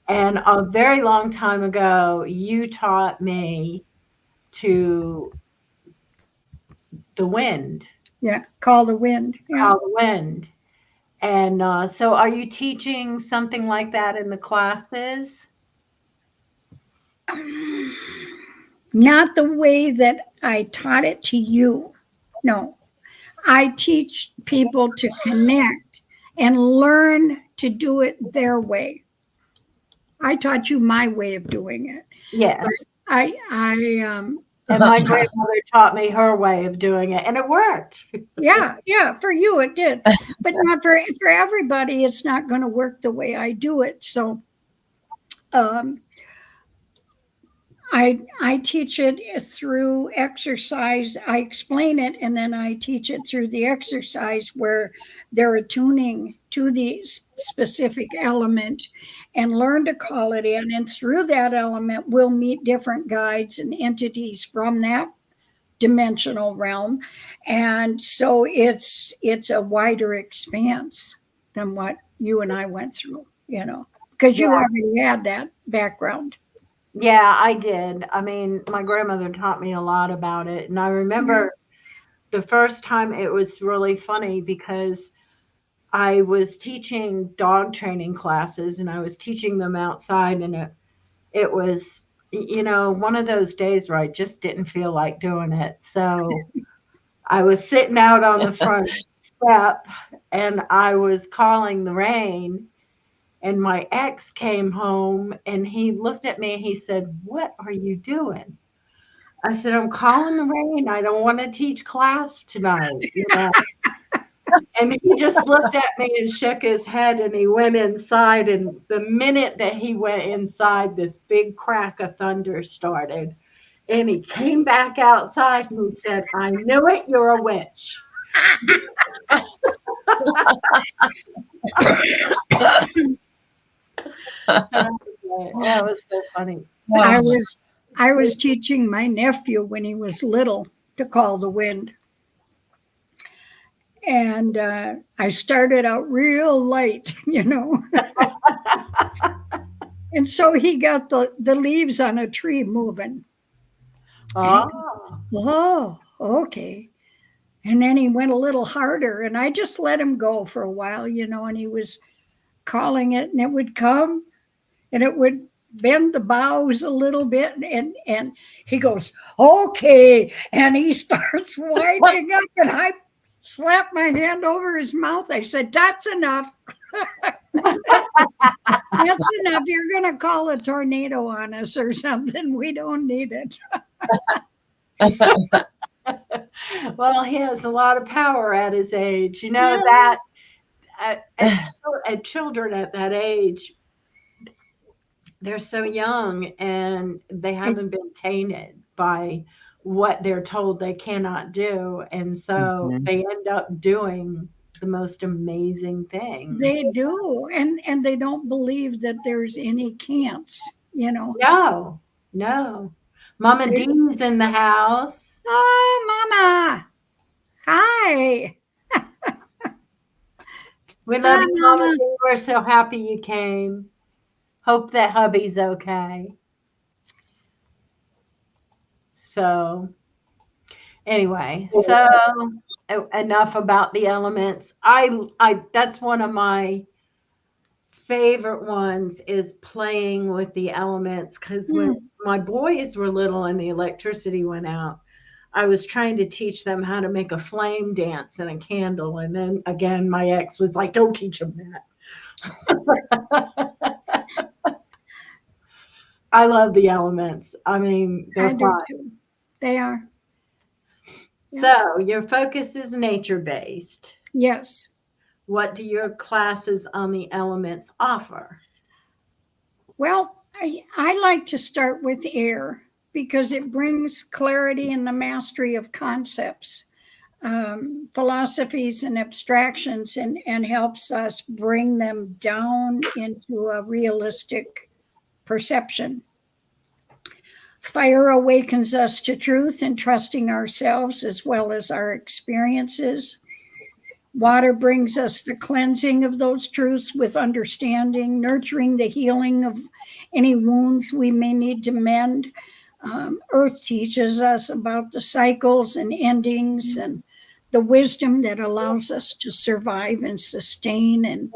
A: And a very long time ago, you taught me to the wind.
B: Yeah. Call the wind. Yeah.
A: Call the wind. And so are you teaching something like that in the classes?
B: Not the way that I taught it to you. No. I teach people to connect and learn to do it their way. I taught you my way of doing it.
A: Yes.
B: But
A: And my grandmother taught me her way of doing it, and it worked.
B: yeah, for you it did. But not for everybody, it's not going to work the way I do it. So I teach it through exercise. I explain it and then I teach it through the exercise where they're attuning to the specific element and learn to call it in. And through that element, we'll meet different guides and entities from that dimensional realm. And so it's a wider expanse than what you and I went through, because you already had that background.
A: Yeah, I did. I mean, my grandmother taught me a lot about it. And I remember the first time it was really funny because I was teaching dog training classes and I was teaching them outside, and it was, one of those days where I just didn't feel like doing it. So I was sitting out on the front step and I was calling the rain, and my ex came home and he looked at me and he said, "What are you doing?" I said, "I'm calling the rain. I don't want to teach class tonight. And he just looked at me and shook his head and he went inside. And the minute that he went inside, this big crack of thunder started. And he came back outside and he said, "I knew it, you're a witch." That was so funny.
B: I was teaching my nephew when he was little to call the wind. And I started out real light, And so he got the leaves on a tree moving. And he goes, "Oh, okay." And then he went a little harder, and I just let him go for a while, and he was calling it, and it would come, and it would bend the boughs a little bit, and he goes, "Okay," and he starts winding up, and I slapped my hand over his mouth. I said, "That's enough." That's enough. You're going to call a tornado on us or something. We don't need it.
A: Well, he has a lot of power at his age.
B: Yeah.
A: That at children at that age, they're so young and they haven't been tainted by what they're told they cannot do. And so they end up doing the most amazing things.
B: They do. And they don't believe that there's any can'ts,
A: No, no. Mama Dee's in the house.
B: Oh, Mama. Hi.
A: We love
B: Hi,
A: you, Mama
B: Mama.
A: Dee. We're so happy you came. Hope that hubby's okay. So, anyway, enough about the elements. I that's one of my favorite ones is playing with the elements, because when my boys were little and the electricity went out, I was trying to teach them how to make a flame dance in a candle, and then again my ex was like, "Don't teach them that." I love the elements. I mean, they're fun.
B: Too. They are.
A: So your focus is nature-based.
B: Yes.
A: What do your classes on the elements offer?
B: Well, I like to start with air because it brings clarity and the mastery of concepts, philosophies, and abstractions, and helps us bring them down into a realistic perception. Fire awakens us to truth and trusting ourselves as well as our experiences. Water brings us the cleansing of those truths with understanding, nurturing the healing of any wounds we may need to mend. Earth teaches us about the cycles and endings and the wisdom that allows us to survive and sustain and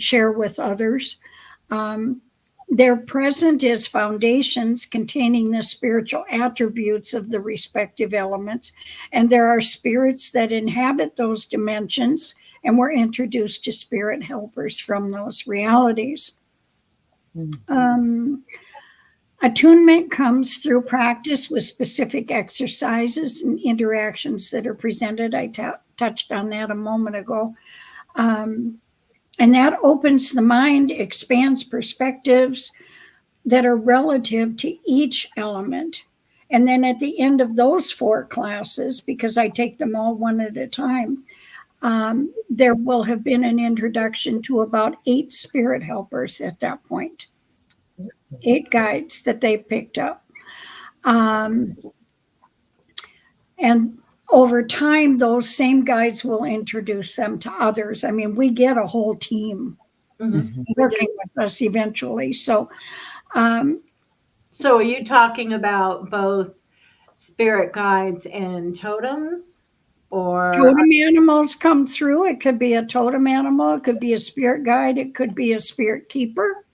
B: share with others. They're present as foundations containing the spiritual attributes of the respective elements. And there are spirits that inhabit those dimensions, and we're introduced to spirit helpers from those realities. Attunement comes through practice with specific exercises and interactions that are presented. I touched on that a moment ago. And that opens the mind, expands perspectives that are relative to each element. And then at the end of those 4 classes, because I take them all one at a time, there will have been an introduction to about 8 spirit helpers at that point, 8 guides that they picked up. And over time, those same guides will introduce them to others. I mean, we get a whole team working with us eventually. So
A: So are you talking about both spirit guides and totems? Or
B: Totem animals come through. It could be a totem animal, it could be a spirit guide, it could be a spirit keeper,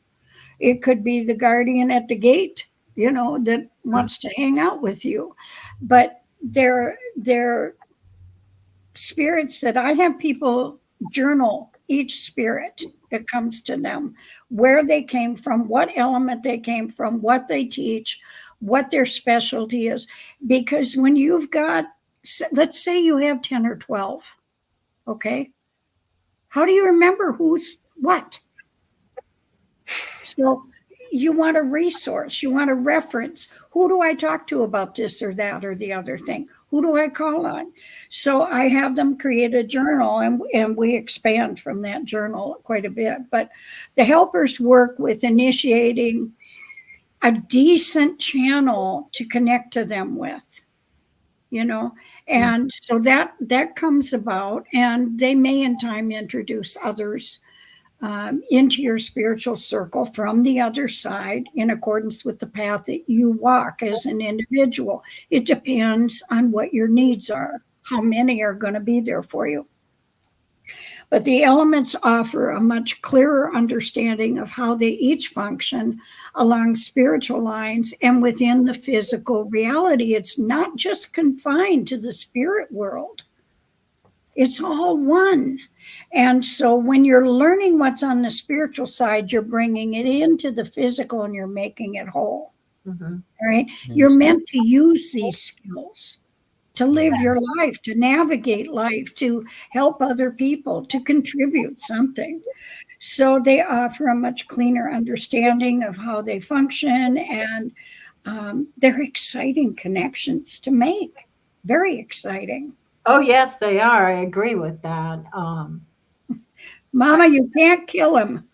B: it could be the guardian at the gate, that wants to hang out with you. But they're spirits that I have people journal each spirit that comes to them, where they came from, what element they came from, what they teach, what their specialty is. Because when you've got, let's say you have 10 or 12, okay, how do you remember who's what? So you want a resource, you want a reference. Who do I talk to about this or that or the other thing? Who do I call on? So I have them create a journal, and we expand from that journal quite a bit. But the helpers work with initiating a decent channel to connect to them with, and so that comes about, and they may in time introduce others into your spiritual circle from the other side in accordance with the path that you walk as an individual. It depends on what your needs are, how many are going to be there for you. But the elements offer a much clearer understanding of how they each function along spiritual lines and within the physical reality. It's not just confined to the spirit world. It's all one. And so when you're learning what's on the spiritual side, you're bringing it into the physical and you're making it whole. Right? You're meant to use these skills to live your life, to navigate life, to help other people, to contribute something. So they offer a much cleaner understanding of how they function, and they're exciting connections to make. Very exciting.
A: oh yes, they are. I agree with that.
B: Mama, you can't kill him.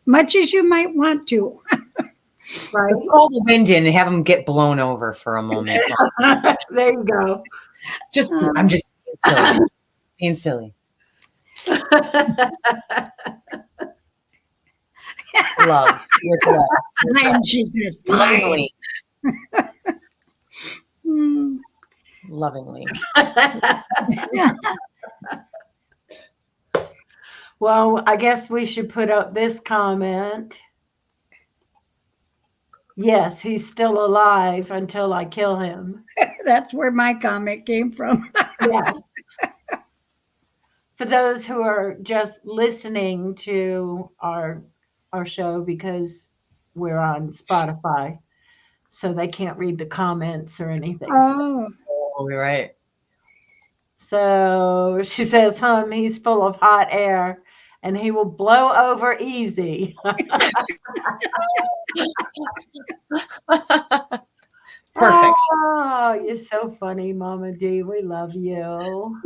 B: Much as you might want to.
C: Right. Let's call the wind in and have them get blown over for a moment.
A: There you go.
C: I'm just being silly. Love.
B: And she says,
C: Lovingly. Lovingly.
A: Well, I guess we should put up this comment. Yes, he's still alive until I kill him.
B: That's where my comment came from.
A: Yes. For those who are just listening to our show, because we're on Spotify, so they can't read the comments or anything.
B: Oh,
C: you're right.
A: So she says, he's full of hot air and he will blow over easy.
C: Perfect.
A: Oh, you're so funny, Mama D. We love you.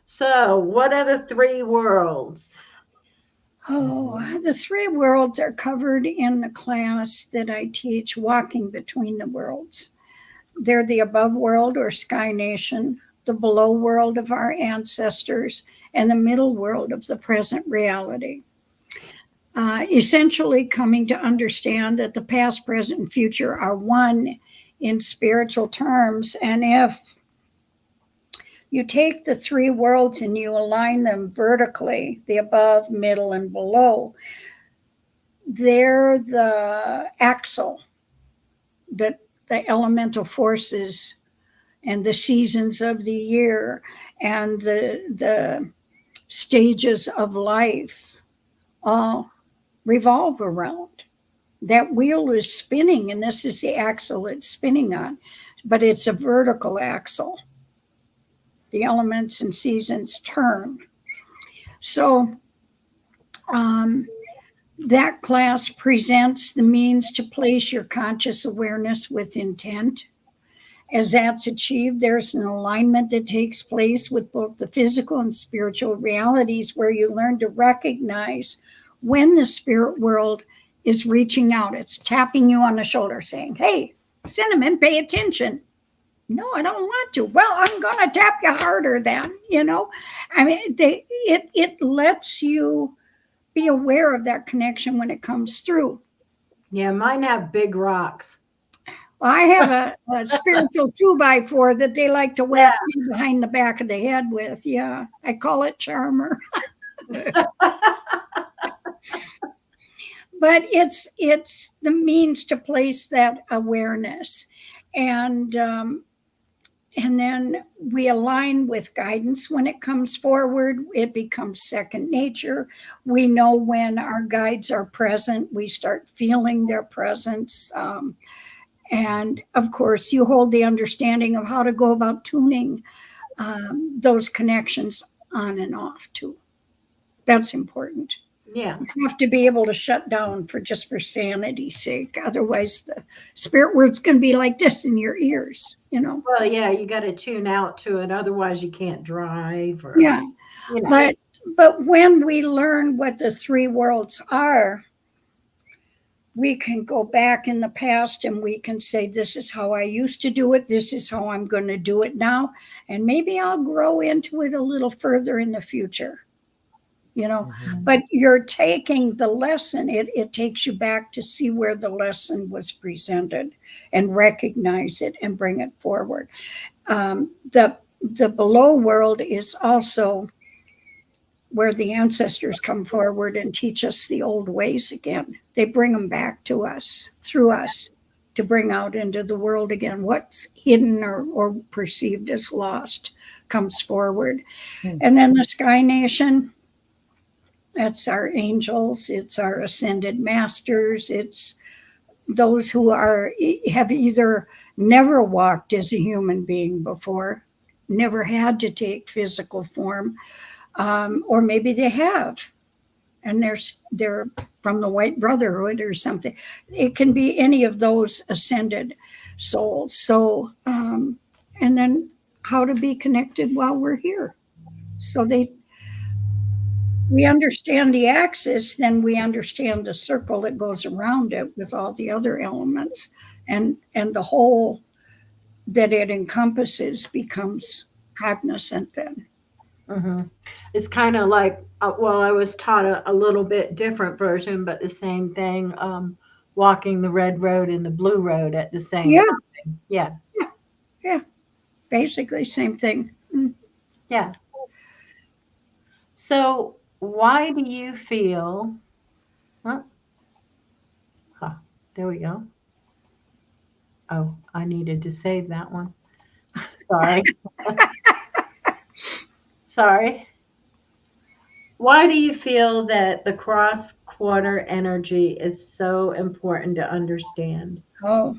A: So, what are the three worlds?
B: Oh, the three worlds are covered in the class that I teach, Walking Between the Worlds. They're the above world or sky nation, the below world of our ancestors, and the middle world of the present reality. Essentially coming to understand that the past, present, and future are one in spiritual terms. And if you take the three worlds and you align them vertically, the above, middle, and below, they're the axle that the elemental forces and the seasons of the year and the stages of life all revolve around. That wheel is spinning, and this is the axle it's spinning on, but it's a vertical axle. The elements and seasons turn. So that class presents the means to place your conscious awareness with intent. As that's achieved, there's an alignment that takes place with both the physical and spiritual realities, where you learn to recognize when the spirit world is reaching out. It's tapping you on the shoulder saying, hey, Cinnamon, pay attention. No, I don't want to. Well, I'm going to tap you harder then, you know. I mean, it lets you be aware of that connection when it comes through.
A: Yeah, mine have big rocks.
B: Well, I have a spiritual 2x4 that they like to
A: Yeah.
B: whack me behind the back of the head with. Yeah, I call it Charmer. But it's the means to place that awareness, and then we align with guidance when it comes forward. It becomes second nature. We know when our guides are present. We start feeling their presence. And of course, you hold the understanding of how to go about tuning those connections on and off too. That's important.
A: Yeah.
B: You have to be able to shut down for sanity's sake. Otherwise, the spirit word's going to be like this in your ears, you know.
A: Well, yeah, you got to tune out to it. Otherwise, you can't drive or,
B: Yeah.
A: you know.
B: But when we learn what the three worlds are, we can go back in the past and we can say, this is how I used to do it. This is how I'm going to do it now. And maybe I'll grow into it a little further in the future, you know. But you're taking the lesson. It takes you back to see where the lesson was presented and recognize it and bring it forward. The below world is also where the ancestors come forward and teach us the old ways again. They bring them back to us, through us, to bring out into the world again. What's hidden or perceived as lost comes forward. And then the Sky Nation, that's our angels, it's our ascended masters, it's those who have either never walked as a human being before, never had to take physical form, or maybe they have, and they're from the White Brotherhood or something. It can be any of those ascended souls. So, and then how to be connected while we're here. So we understand the axis, then we understand the circle that goes around it with all the other elements, and the whole that it encompasses becomes cognizant then.
A: Mm-hmm. It's kind of like, well, I was taught a little bit different version, but the same thing. Walking the red road and the blue road at the same
B: Yeah.
A: time. Yes.
B: Yeah. Basically, same thing.
A: Yeah. So, why do you feel? Huh, there we go. Oh, I needed to save that one. Sorry. Sorry. Why do you feel that the cross quarter energy is so important to understand?
B: Oh,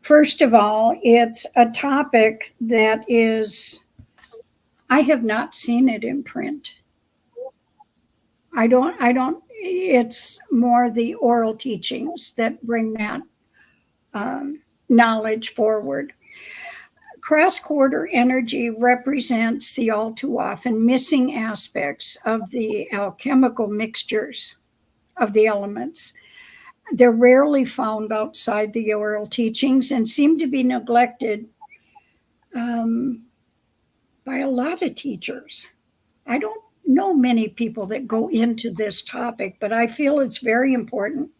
B: first of all, it's a topic that I have not seen it in print. I don't, it's more the oral teachings that bring that knowledge forward. Cross quarter energy represents the all too often missing aspects of the alchemical mixtures of the elements. They're rarely found outside the oral teachings and seem to be neglected by a lot of teachers. I don't know many people that go into this topic, but I feel it's very important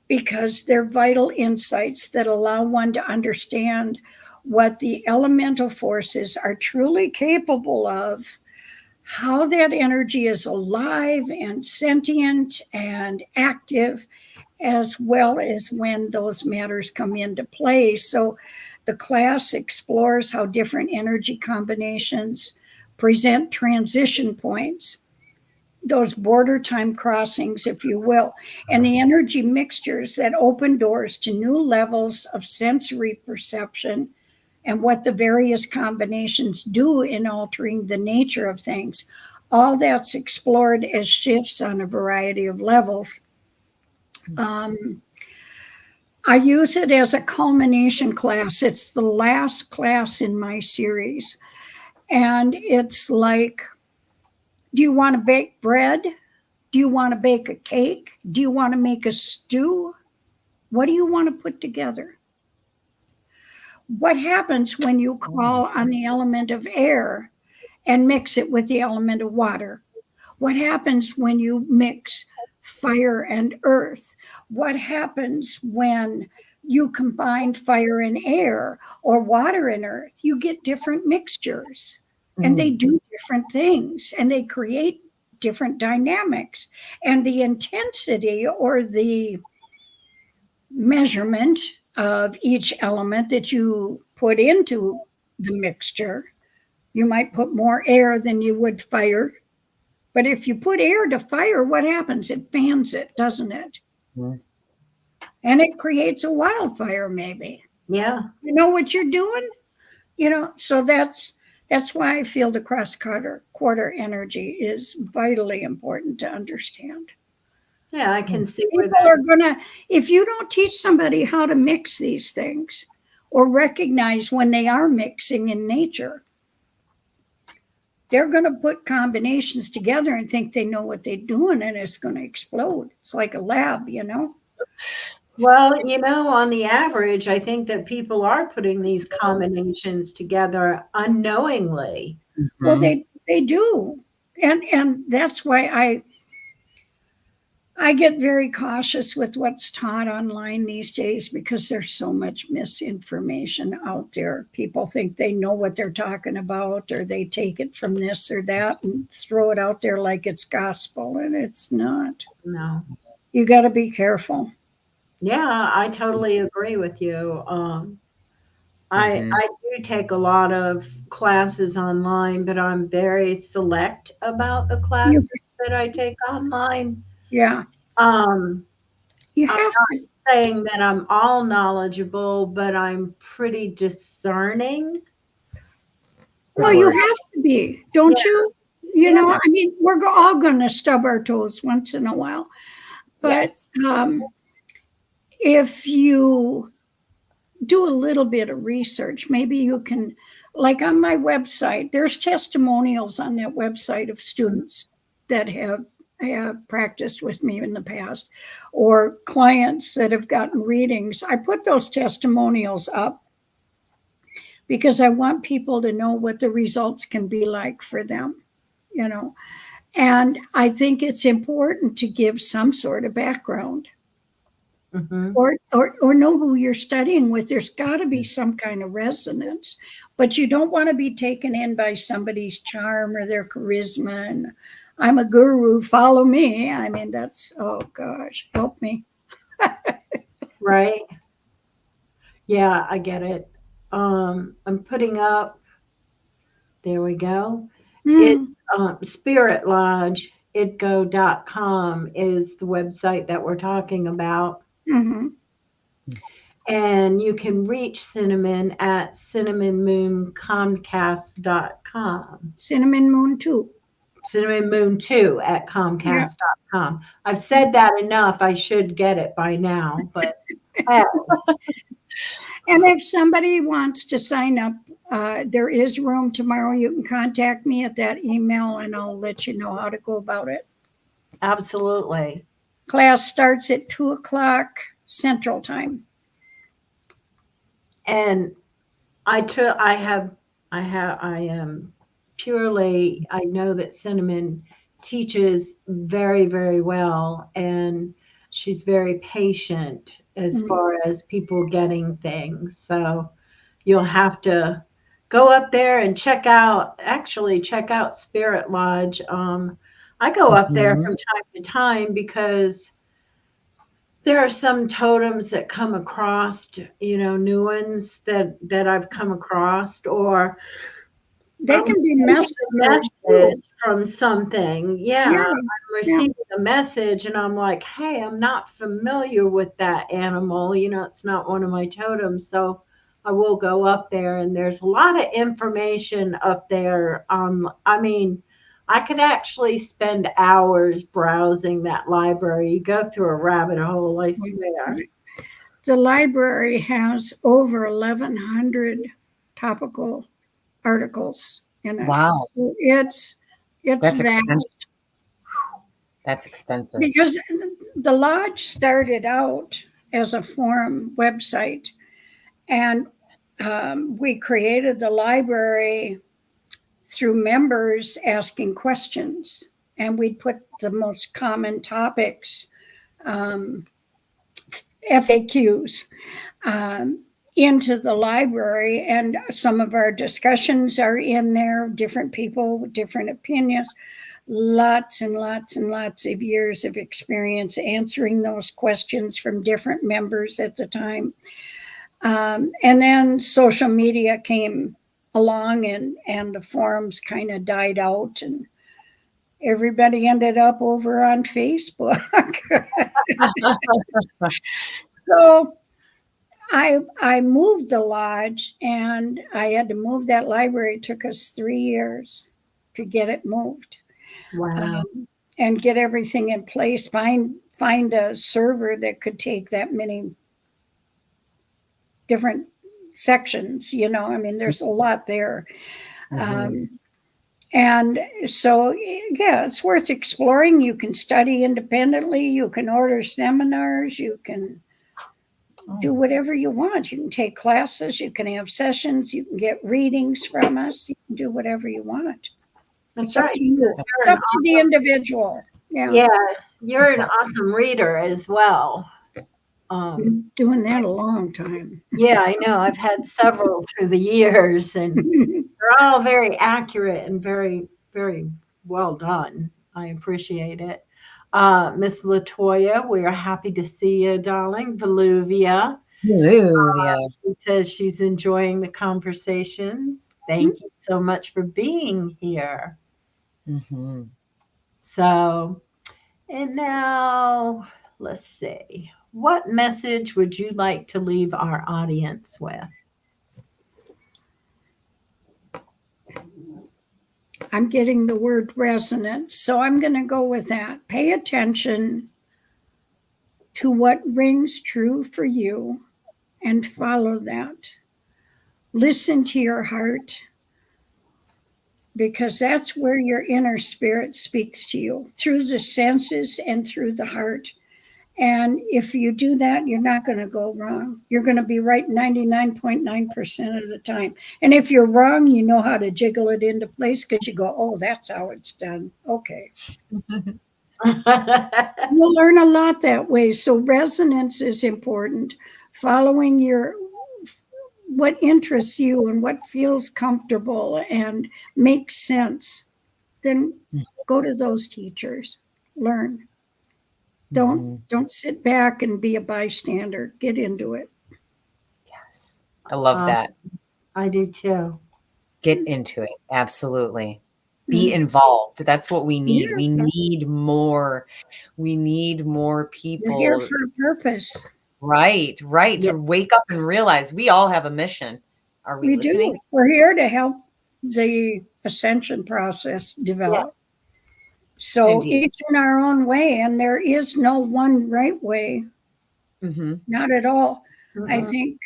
B: because they're vital insights that allow one to understand what the elemental forces are truly capable of, how that energy is alive and sentient and active, as well as when those matters come into play. So the class explores how different energy combinations present transition points, those border time crossings, if you will, and the energy mixtures that open doors to new levels of sensory perception and what the various combinations do in altering the nature of things. All that's explored as shifts on a variety of levels. I use it as a culmination class. It's the last class in my series. And it's like, do you want to bake bread? Do you want to bake a cake? Do you want to make a stew? What do you want to put together? What happens when you call on the element of air and mix it with the element of water? What happens when you mix fire and earth? What happens when you combine fire and air or water and earth? You get different mixtures and they do different things and they create different dynamics. And the intensity or the measurement of each element that you put into the mixture, you might put more air than you would fire. But if you put air to fire, what happens? It fans it, doesn't it?
C: Mhm.
B: And it creates a wildfire, maybe.
A: Yeah.
B: You know what you're doing? So that's why I feel the cross quarter energy is vitally important to understand.
A: Yeah, I can see where
B: People
A: that.
B: are gonna, if you don't teach somebody how to mix these things or recognize when they are mixing in nature, they're going to put combinations together and think they know what they're doing, and it's going to explode. It's like a lab,
A: Well, on the average, I think that people are putting these combinations together unknowingly.
B: Well,
C: Mhm.
B: they do, and that's why I get very cautious with what's taught online these days because there's so much misinformation out there. People think they know what they're talking about, or they take it from this or that and throw it out there like it's gospel, and it's not.
A: No.
B: You got to be careful.
A: Yeah, I totally agree with you. I do take a lot of classes online, but I'm very select about the
B: You,
A: classes that I take online.
B: yeah,
A: Um,
B: you
A: I'm
B: have to.
A: saying that I'm all knowledgeable, but I'm pretty discerning.
B: Well, you
A: Or
B: have to be,
A: yeah,
B: don't you?
A: yeah,
B: I mean, we're all going to stub our toes once in a while, but
C: Yes.
B: if you do a little bit of research, maybe you can, like on my website, there's testimonials on that website of students that have practiced with me in the past, or clients that have gotten readings. I put those testimonials up because I want people to know what the results can be like for them, you know. And I think it's important to give some sort of background,
A: hmm,
B: or know who you're studying with. There's got to be some kind of resonance, but you don't want to be taken in by somebody's charm or their charisma. And I'm a guru, follow me. I mean, that's, oh gosh, help me.
A: right. Yeah, I get it. I'm putting up, there we go. It
B: Mm,
A: Spirit Lodge, itgo.com is the website that we're talking about.
B: hmm.
A: And you can reach Cinnamon at cinnamonmooncomcast.com.
B: Cinnamon Moon too.
A: Cinnamon Moon 2 at
B: Yeah.
A: comcast.com. I've said that enough. I should get it by now, but hell,
B: And if somebody wants to sign up, there is room tomorrow. You can contact me at that email and I'll let you know how to go about it.
A: absolutely.
B: Class starts at 2 o'clock Central Time.
A: And I am purely, I know that Cinnamon teaches very, very well, and she's very patient as
B: Mm.
A: far as people getting things. So you'll have to go up there and check out Spirit Lodge. I go up there
C: Mhm.
A: from time to time because there are some totems that come across, new ones that I've come across, or
B: They
A: I'm
B: can be
A: receiving a
B: messengers
A: message
B: too.
A: from something.
B: Yeah,
A: Yeah, I'm
B: yeah.
A: receiving a message and I'm like, hey, I'm not familiar with that animal. It's not one of my totems. So I will go up there, and there's a lot of information up there. I mean, I could actually spend hours browsing that library. You go through a rabbit hole, I swear.
B: The library has over 1,100 topical articles in it.
C: Wow.
B: So it's
C: That's
B: vast.
C: extensive. That's extensive.
B: Because the lodge started out as a forum website, and we created the library through members asking questions, and we'd put the most common topics, FAQs, into the library, and some of our discussions are in there, different people with different opinions, lots and lots and lots of years of experience answering those questions from different members at the time. And then social media came along, and the forums kind of died out, and everybody ended up over on Facebook. So I moved the lodge, and I had to move that library. It took us 3 years to get it moved.
A: Wow.
B: And get everything in place. Find a server that could take that many different sections. I mean, there's a lot there. And so, yeah, it's worth exploring. You can study independently. You can order seminars. You can do whatever you want. You can take classes. You can have sessions. You can get readings from us. You can do whatever you want.
A: That's
B: It's up
A: right.
B: to you. It's up to the individual.
A: Yeah, you're an awesome reader as well.
B: Been doing that a long time.
A: Yeah, I know. I've had several through the years, and they're all very accurate and very, very well done. I appreciate it. Miss Latoya, we are happy to see you, darling. Voluvia. She says she's enjoying the conversations. Thank you so much for being here. So, and now let's see. What message would you like to leave our audience with?
B: I'm getting the word resonant, so I'm going to go with that. Pay attention to what rings true for you and follow that. Listen to your heart, because that's where your inner spirit speaks to you, through the senses and through the heart. And if you do that, you're not going to go wrong. You're going to be right 99.9% of the time. And if you're wrong, you know how to jiggle it into place, because you go, oh, that's how it's done. Okay. You'll learn a lot that way. So resonance is important. Following what interests you and what feels comfortable and makes sense. Then go to those teachers. Learn. Don't sit back and be a bystander. Get into it.
C: Yes. I love that.
A: I do too.
C: Get into it. Absolutely. Be involved. That's what we need.
B: Yeah.
C: We need more. We need more people.
B: You're here for a purpose.
C: Right. To wake up and realize we all have a mission. Are we listening?
B: Do. We're here to help the ascension process develop. So
C: Indeed.
B: each in our own way, and there is no one right way. Not at all. I think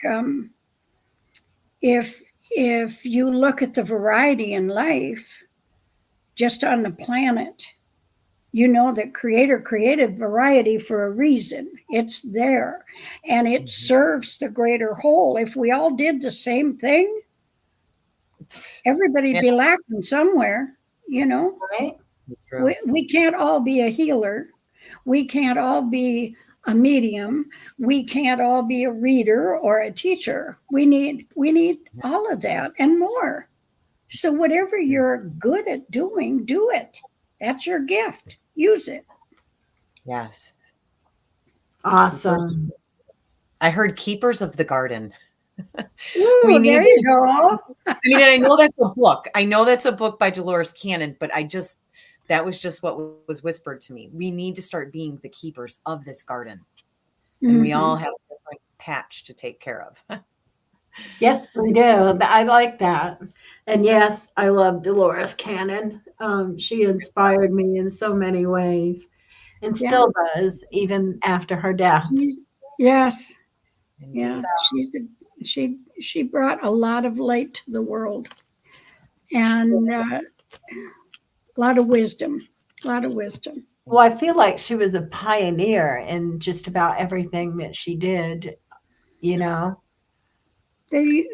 B: if you look at the variety in life, just on the planet, you know that Creator created variety for a reason. It's there, and it serves the greater whole. If we all did the same thing, everybody'd be lacking somewhere,
A: Right?
B: We can't all be a healer. We can't all be a medium. We can't all be a reader or a teacher. We need all of that and more. So whatever you're good at doing, do it. That's your gift. Use it.
C: Yes.
A: Awesome.
C: I heard keepers of the garden.
B: Ooh, there you go.
C: I mean, I know that's a book. I know that's a book by Dolores Cannon, but that was just what was whispered to me. We need to start being the keepers of this garden. And we all have a different patch to take care of.
A: Yes, we do. I like that. And yes, I love Dolores Cannon. She inspired me in so many ways, and still does, even after her death.
B: Yes.
C: Indeed.
B: Yeah. She brought a lot of light to the world, and a lot of wisdom.
A: Well, I feel like she was a pioneer in just about everything that she did,
B: they,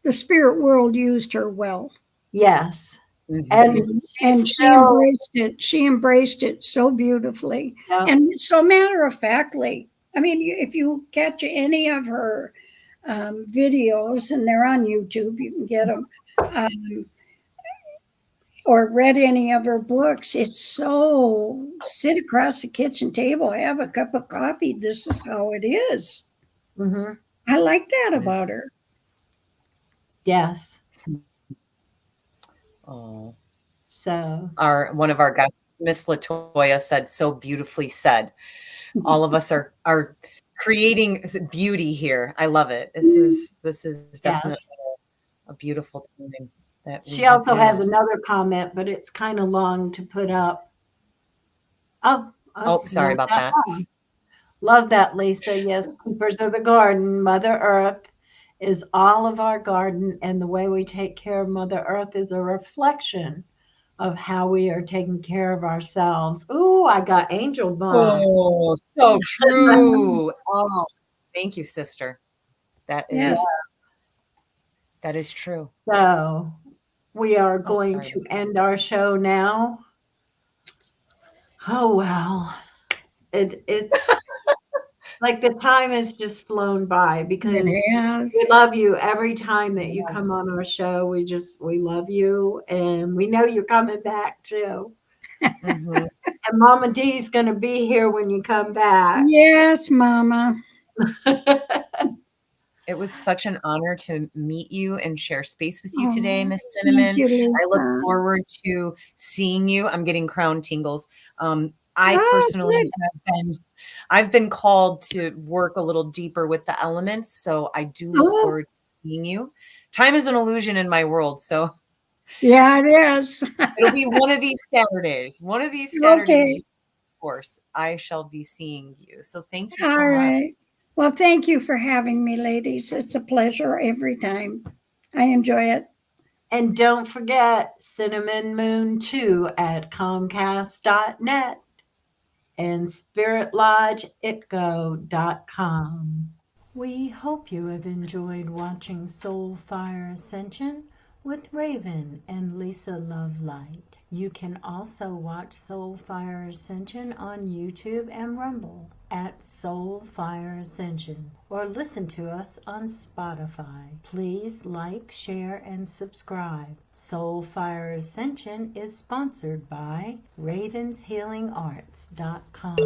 B: the spirit world used her well.
A: Yes.
C: Mhm.
A: And
B: And
A: she's
B: she
A: still,
B: embraced it. She embraced it so beautifully
A: yeah.
B: and so matter of factly. I mean, if you catch any of her videos, and they're on YouTube, you can get them, or read any of her books, it's so sit across the kitchen table, have a cup of coffee. This is how it is.
A: Mhm.
B: I like that about her.
A: Yes.
C: Oh.
A: So
C: One of our guests, Miss Latoya, said, "So beautifully said." All of us are creating beauty here. I love it. This is definitely
A: yes.
C: a beautiful time that we
A: She
C: have
A: also has
C: had.
A: another comment, but it's kind of long to put up. Oh,
C: Oh,
A: it's
C: sorry
A: not
C: about
A: that
C: that.
A: long. Love that, Lisa. Yes, keepers of the garden. Mother Earth is all of our garden, and the way we take care of Mother Earth is a reflection of how we are taking care of ourselves. Ooh, I got angel bomb.
C: Oh, so true. Oh, thank you, sister. That
B: Yes.
C: is true.
A: So we are
C: Oh,
A: going
C: sorry.
A: to end our show now. Oh well, it's like the time has just flown by because
B: It has.
A: we love you every time that you
C: Yes.
A: come on our show. We love you, and we know you're coming back too.
C: Mhm.
A: And Mama D's going to be here when you come back.
B: Yes, Mama.
C: It was such an honor to meet you and share space with you today,
B: Oh,
C: Miss
B: thank
C: Cinnamon.
B: you,
C: I look
B: Lisa.
C: forward to seeing you. I'm getting crown tingles. I
B: Oh,
C: personally
B: good.
C: I've been called to work a little deeper with the elements, so I do look
B: Oh,
C: forward to seeing you. Time is an illusion in my world, so
B: yeah, it is.
C: it'll be one of these Saturdays. One of these Saturdays,
B: Okay.
C: of course, I shall be seeing you. So thank you so
B: All
C: much.
B: right. Well, thank you for having me, ladies. It's a pleasure every time. I enjoy it.
A: And don't forget Cinnamon Moon 2 at Comcast.net and SpiritLodgeItGo.com. We hope you have enjoyed watching Soulfire Ascension with Raven and Lisa Lovelight. You can also watch Soulfire Ascension on YouTube and Rumble at Soulfire Ascension, or listen to us on Spotify. Please like, share, and subscribe. Soulfire Ascension is sponsored by RavensHealingarts.com.